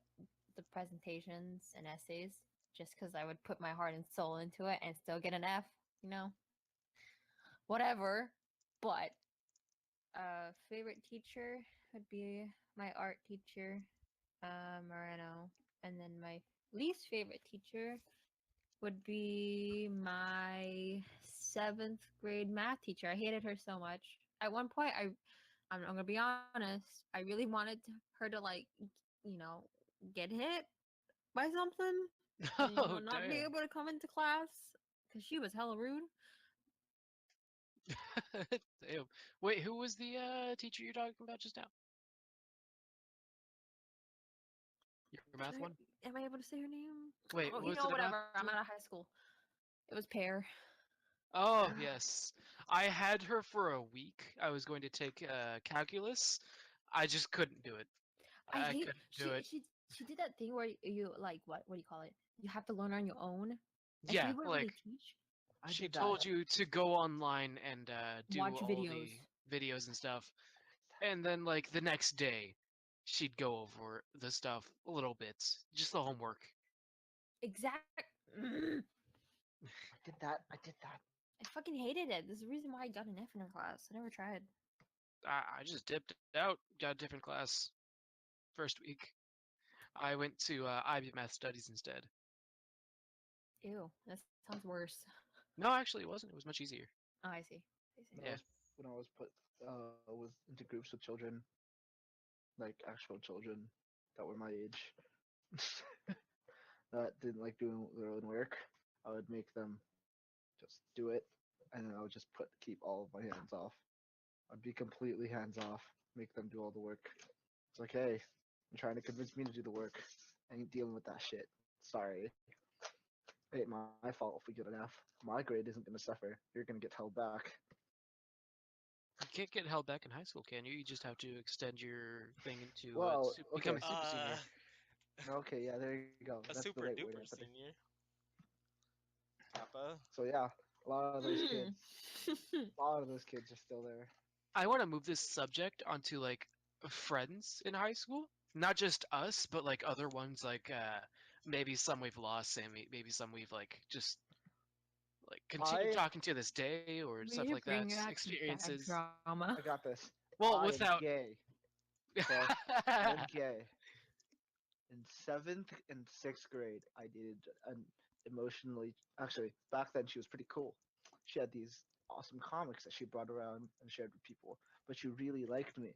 the presentations and essays just because I would put my heart and soul into it and still get an F, you know? Whatever. But favorite teacher would be my art teacher, Moreno. And then my least favorite teacher would be my seventh grade math teacher. I hated her so much. At one point, I'm gonna be honest. I really wanted her to get hit by something and Oh, not be damn. able to come into class because she was hella rude. Damn. Wait, who was the teacher you're talking about just now? Your math one? Am I able to say her name? Wait, Oh, what you was know, the math whatever. I'm one? out of high school. It was Pear. Oh, yes. I had her for a week. I was going to take calculus. I just couldn't do it. I I hate couldn't do it. she did that thing where you what do you call it? You have to learn on your own, and she Yeah, wouldn't like really teach. I she did that. told you to go online and do Watch all videos. the videos and stuff. And then like the next day, she'd go over the stuff a little bit, just the homework. Exact. Mm. I did that. I did that. I fucking hated it. This is the reason why I got an F in her class. I never tried. I just dipped out, got a different class first week. I went to IB Math Studies instead. Ew, that sounds worse. No, actually, it wasn't. It was much easier. Oh, I see. I see. Yeah. When I was put was into groups with children, like actual children that were my age. that didn't like doing their own work, I would make them just do it, and then I would just keep all of my hands off. I'd be completely hands off, make them do all the work. It's like, hey, you're trying to convince me to do the work. I ain't dealing with that shit. Sorry. It ain't my fault if we get an F. My grade isn't gonna suffer. You're gonna get held back. You can't get held back in high school, can you? You just have to extend your thing into Well, become okay. a super senior. Okay, yeah, there you go. A That's the super right way to duper put it. senior. Papa. So yeah, a lot of those kids, a lot of those kids are still there. I want to move this subject onto like friends in high school, not just us, but like other ones, like maybe some we've lost, and maybe some we've like just like continued I talking to this day or We stuff need to like that. bring back bad Experiences. drama. I got this. Well, I am without. gay. Okay, I'm gay. In 7th and 6th grade, I dated an emotionally. Actually, back then she was pretty cool. She had these awesome comics that she brought around and shared with people. But she really liked me,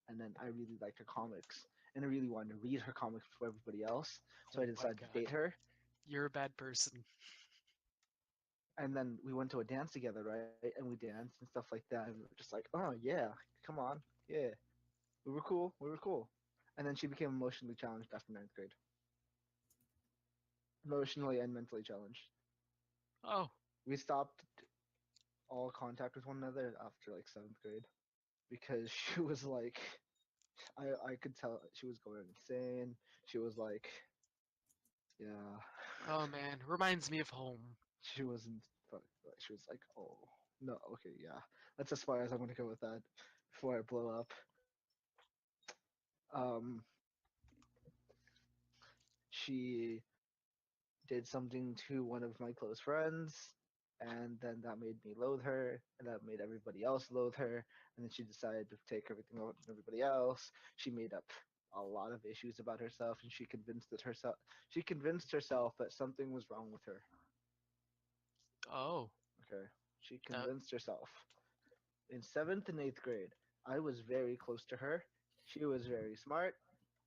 and then I really liked her comics, and I really wanted to read her comics before everybody else. So Oh I my decided to god, date her, you're a bad person. and then we went to a dance together, right? And we danced and stuff like that. And we were just like, oh yeah, come on, yeah. We were cool. We were cool. And then she became emotionally challenged after 9th grade. Emotionally and mentally challenged. Oh, We stopped all contact with one another after like 7th grade because she was like, I could tell she was going insane. She was like, yeah, oh man, reminds me of home. she wasn't. She was like, oh no, okay, yeah. That's as far as I'm gonna go with that before I blow up. Um, she did something to one of my close friends, and then that made me loathe her, and that made everybody else loathe her, and then she decided to take everything out on everybody else. She made up a lot of issues about herself, and she convinced herself that something was wrong with her. Oh, Okay, she that convinced herself. In 7th and 8th grade, I was very close to her. She was very smart.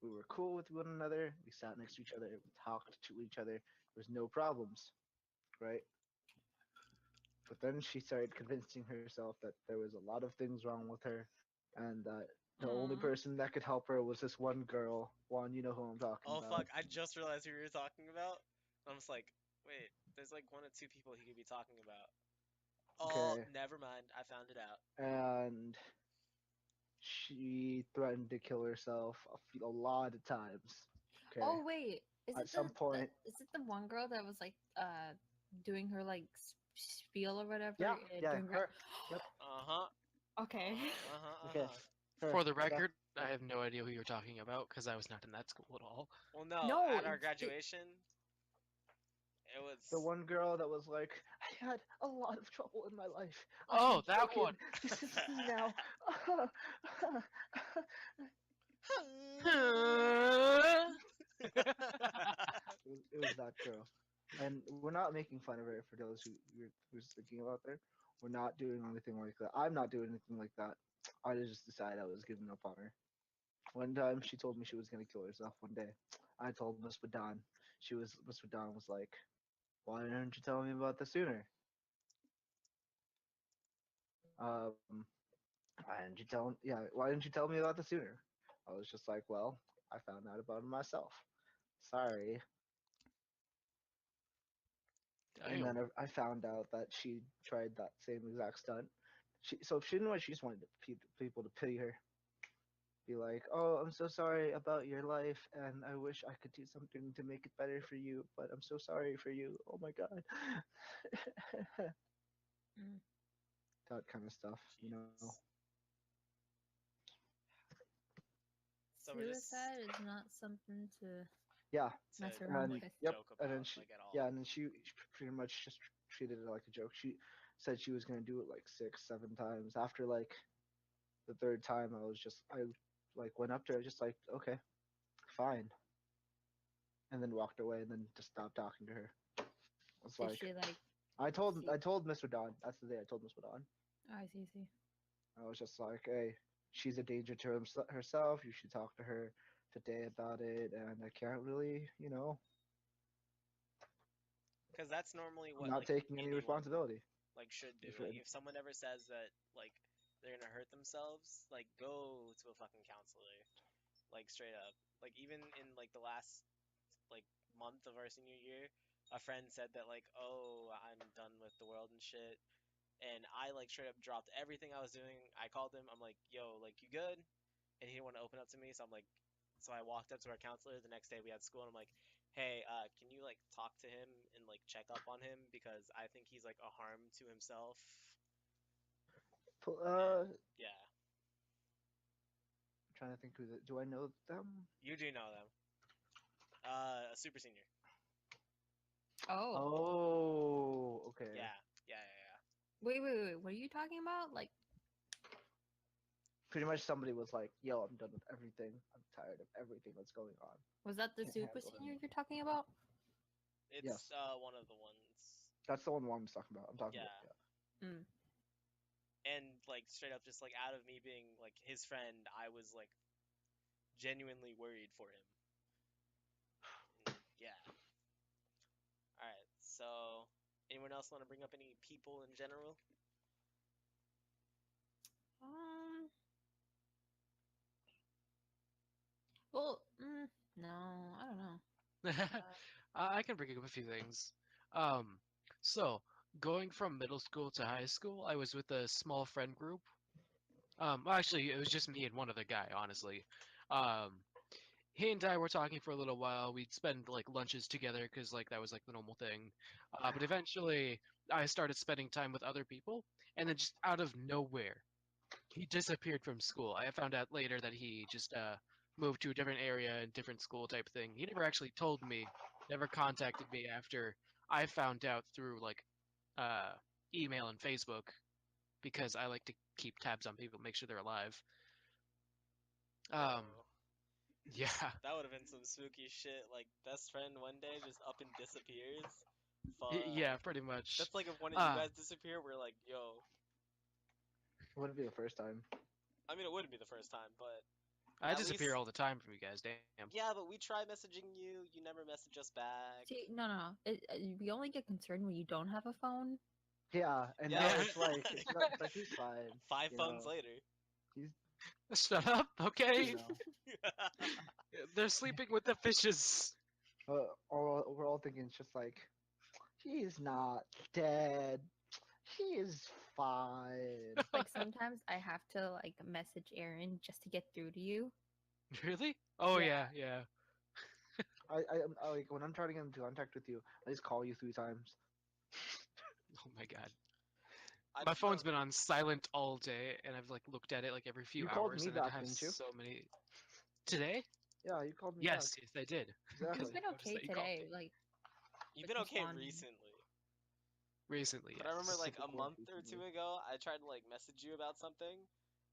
We were cool with one another. We sat next to each other. We talked to each other. There was no problems, right? But then she started convincing herself that there was a lot of things wrong with her, and that the only Aw. person that could help her was this one girl. Juan, you know who I'm talking Oh about. fuck! I just realized who you were talking about. I'm just like, wait. There's like one or two people he could be talking about. Oh, Okay, never mind. I found it out. and she threatened to kill herself a lot of times. Okay, Oh wait, at some point, is it the one girl that was like doing her like spiel or whatever? yeah, yeah, Doing her. Yep. Uh huh. Okay. Uh huh. Uh Okay, huh. her. for the Yeah. record, I have no idea who you're talking about because I was not in that school at all. Well, no. No, At our it's graduation, it The was. one girl that was like, I had a lot of trouble in my life. I am Oh, that broken. one. This is me now. It was that girl. And we're not making fun of her for those who's thinking about there. We're not doing anything like that. I'm not doing anything like that. I just decided I was giving up on her. One time she told me she was gonna kill herself one day. I told Miss Badon. Miss Badon was like, why didn't you tell me about this sooner? Why didn't you tell me about this sooner? I was just like, well, I found out about it myself. Sorry. And Damn. then I found out that she tried that same exact stunt. So she didn't want. She just wanted people to pity her, be like, "Oh, I'm so sorry about your life, and I wish I could do something to make it better for you, but I'm so sorry for you. Oh my god." Mm. That kind of stuff, you know. Jesus. So we're just Suicide is not something to Yeah, to mess around and like with. yep, joke and then about she, like at all. yeah, and then she pretty much just treated it like a joke. She said she was gonna do it like 6, 7 times. After like the third time, I like went up to her, just like, okay, fine, and then walked away, and then just stopped talking to her. It's Did like she like I see? told Mr. Don. That's the day I told Mr. Don. Oh, I see, see. I was just like, hey, she's a danger to herself. You should talk to her today about it, and I can't really, Because that's normally what Not like taking any anyone, responsibility. like should do. You Like should. if someone ever says that like they're gonna hurt themselves, like go to a fucking counselor. Like straight up. Like even in like the last like month of our senior year, a friend said that like, oh, I'm done with the world and shit. And I like straight up dropped everything I was doing. I called him. I'm like, yo, like you good? And he didn't want to open up to me, so I'm like, so I walked up to our counselor the next day. We had school, and I'm like, hey, can you like talk to him and like check up on him because I think he's like a harm to himself. I'm Yeah, trying to think who. Do I know them? you do know them. A super senior. Oh. Oh, okay. Yeah. Wait. What are you talking about? Like, Pretty much somebody was like, "Yo, I'm done with everything. I'm tired of everything that's going on." was that the Can't super handle senior it. you're talking about? It's Yes. one of the ones. That's the one I'm talking about. I'm talking Yeah. about. Yeah. Mm. And like straight up, just like out of me being like his friend, I was like genuinely worried for him. Yeah. All right. So, anyone else want to bring up any people in general? Um. Well, no, I don't know. I can bring up a few things. Um, so going from middle school to high school, I was with a small friend group. Well, actually, it was just me and one other guy, honestly. Um, he and I were talking for a little while. We'd spend like lunches together because like that was like the normal thing. But eventually, I started spending time with other people, and then just out of nowhere, he disappeared from school. I found out later that he just moved to a different area and different school type thing. He never actually told me, never contacted me after I found out through like uh, email and Facebook because I like to keep tabs on people, make sure they're alive. Bro, Yeah, that would have been some spooky shit. Like best friend one day just up and disappears. yeah, Fuck. pretty much. That's like if one of you Uh, guys disappear, we're like, yo. It wouldn't be the first time. I mean, it wouldn't be the first time, but I at disappear least, all the time from you guys. Damn. yeah. But we try messaging you. You never message us back. See, no. We only get concerned when you don't have a phone. Yeah, and Yeah. now it's like it's like he's fine. Five you phones know, later. He's Shut up, okay? you know. They're sleeping with the fishes. We're all thinking it's just like he's not dead. He is fine. Like sometimes I have to like message Aaron just to get through to you. Really? Oh Yeah. yeah. I like when I'm trying to get into contact with you, I just call you 3 times. Oh my god. I My just phone's know. been on silent all day, and I've like looked at it like every few You called hours, me and I back, have didn't you? so many. Today? Yeah, you called me back. Yes, I did. Exactly. It's been Noticed okay that you called today. me. Like You've like been okay responding. recently. Recently, But I remember yes. like a Typical month or recently. two ago, I tried to like message you about something,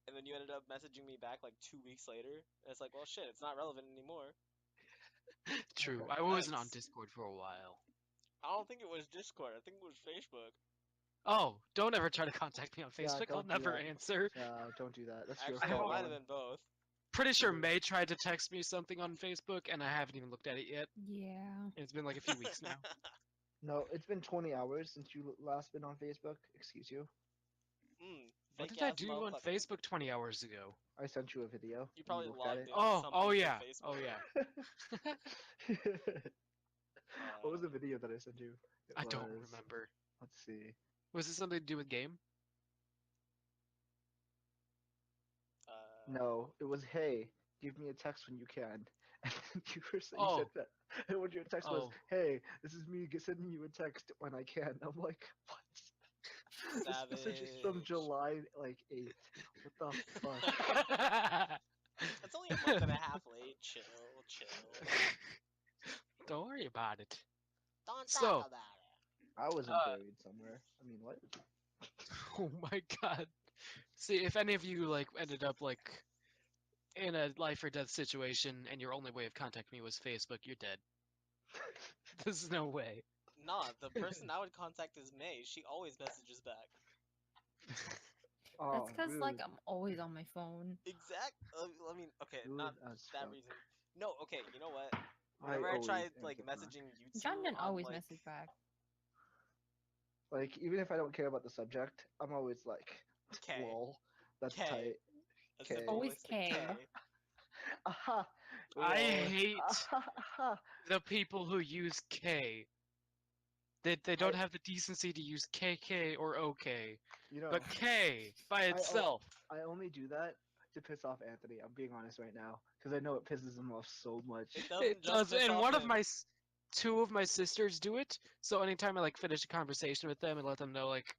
and then you ended up messaging me back like 2 weeks later. And it's like, well, shit, it's not relevant anymore. True. Okay. I wasn't on Thanks. Discord for a while. I don't think it was Discord. I think it was Facebook. Oh, don't ever try to contact me on Yeah, Facebook. I'll don't do never that. answer. Yeah, don't do that. That's your Actually, it fault, might have Juan. been both. Pretty sure Mhm. May tried to text me something on Facebook, and I haven't even looked at it yet. Yeah. It's been like a few weeks now. No, it's been 20 hours since you last been on Facebook. Excuse you. What Fake did I ass do on motherfucker. Facebook 20 hours ago? I sent you a video. You and probably looked at logged it. into something Oh for yeah. Facebook. Oh yeah. What was the video that I sent you? It I don't was. remember. Let's see. Was it something to do with game? No, it was, hey, give me a text when you can. And then you said Oh. that. And what your text was, Oh. hey, this is me sending you a text when I can. I'm like, what? This message is from Savage. July like 8th. What the fuck? It's only a month and a half late. Chill. Don't worry about it. Don't So- talk about it. I wasn't buried somewhere. I mean, what? Oh my god. See, if any of you like ended up like in a life or death situation and your only way of contacting me was Facebook, you're dead. There's no way. Nah, the person I would contact is May. She always messages back. Oh, That's because like rude. I'm always on my phone. I mean, okay, Rude not as that fuck. reason. No, okay, you know what? Whenever I always tried like answer back. messaging you two Janjan on always like message back. Like, even if I don't care about the subject, I'm always like, K. lol, that's K. tight. A K. Always simplistic K. Aha! I lol. hate Aha, aha. the people who use K. They don't have the decency to use KK or OK, You know, but K by I, itself. I only do that to piss off Anthony. I'm being honest right now, because I know it pisses him off so much. It It doesn't just does, piss and off one of him. my two of my sisters do it. So anytime I like finish a conversation with them and let them know like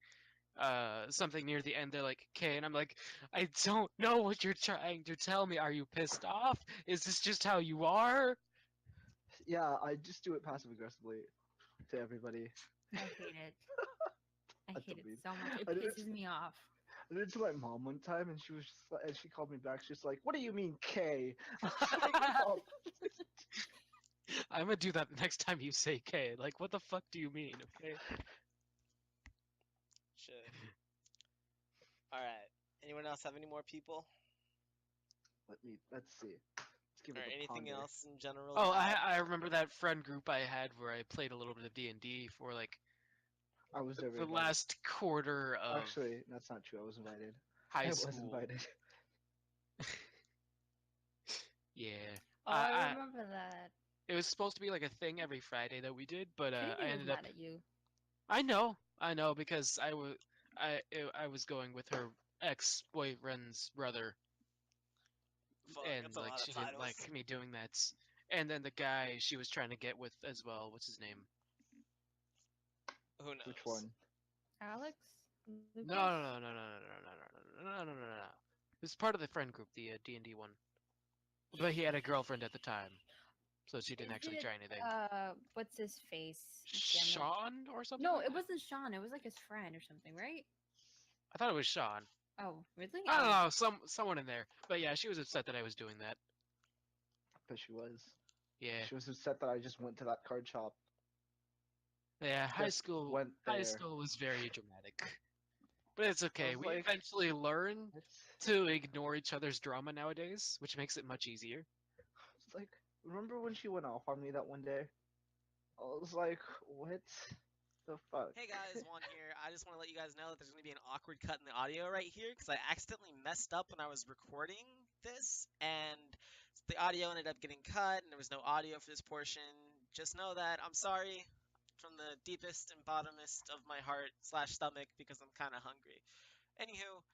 something near the end, they're like K, and I'm like, I don't know what you're trying to tell me. Are you pissed off? Is this just how you are? Yeah, I just do it passive aggressively to everybody. I hate it. I That's hate it amazing. so much. It I did it, pisses me off. I did it to my mom one time, and she was just and she called me back. She's like, "What do you mean K?" I was like, "Mom." I'm gonna do that next time you say K. Like, what the fuck do you mean? Okay. Shit. Alright. Anyone else have any more people? Let's see. Let's give Or it a anything ponder. else in general? Oh, to add? I remember that friend group I had where I played a little bit of D&D for like I was never the invited. last quarter of Actually, that's not true. I was invited. high I school. was invited. Yeah. Oh, I remember that. It was supposed to be like a thing every Friday that we did, but Trinity I was ended up. mad at you. I know, because I was going with her ex-boyfriend's brother, Fuck, and that's a like lot of she didn't titles. like me doing that. And then the guy she was trying to get with as well, what's his name? Who knows? Which one? Alex? Lucas? No. It was part of the friend group, the D&D one. But he had a girlfriend at the time, so she didn't Is actually it, try anything. what's his face? Damn it. Sean or something? No, like it that? wasn't Sean. It was like his friend or something, right? I thought it was Sean. Oh, really? I don't Oh. know, someone in there. But yeah, she was upset that I was doing that. But she was. Yeah. She was upset that I just went to that card shop. Yeah, Just went high there. school was very dramatic. But it's okay. was We like, eventually learn It's, to ignore each other's drama nowadays, which makes it much easier. it's like, remember when she went off on me that one day? I was like, what the fuck? Hey guys, Juan here. I just want to let you guys know that there's going to be an awkward cut in the audio right here because I accidentally messed up when I was recording this, and the audio ended up getting cut, and there was no audio for this portion. Just know that I'm sorry from the deepest and bottomest of my heart slash stomach because I'm kind of hungry. Anywho,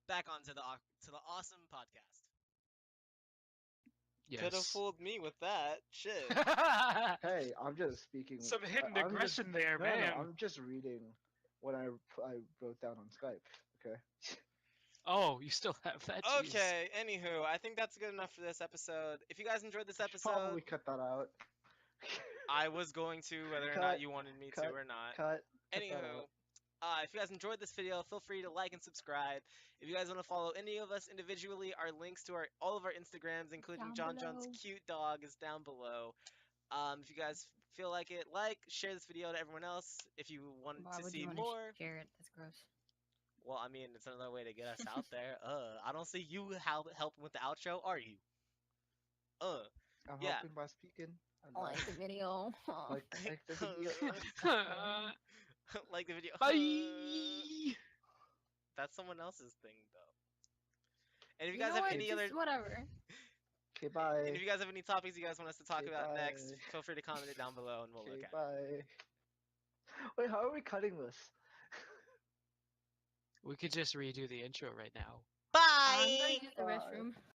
back onto the awesome podcast. Could have Yes. fooled me with that. Shit. Hey, I'm just speaking. Some hidden I'm just, aggression there, no, man. no, I'm just reading what I wrote down on Skype. Okay. Oh, you still have that? Jeez. Okay, anywho, I think that's good enough for this episode. If you guys enjoyed this Should episode, probably cut that out. I was going to, whether or Cut, not you wanted me to cut, or not. cut that Anywho, out. if you guys enjoyed this video, feel free to like and subscribe. If you guys want to follow any of us individually, our links to all of our Instagrams, including Down Janjan's below. cute dog, is down below. If you guys feel like it, share this video to everyone else. If you want Why to would see you want more, to share it? That's gross. well, I mean, it's another way to get us out there. I don't see you helping with the outro, are you? I'm Yeah. helping by speaking. And Like the video. like the video. Like the video. Bye. That's someone else's thing, though. And if you You guys know have what? any Just other, whatever. Okay, bye. and if you guys have any topics you guys want us to talk Okay, about bye. next, feel free to comment it down below, and we'll Okay, look at it. bye. Wait, how are we cutting this? We could just redo the intro right now. Bye. I'm gonna use the Bye. restroom.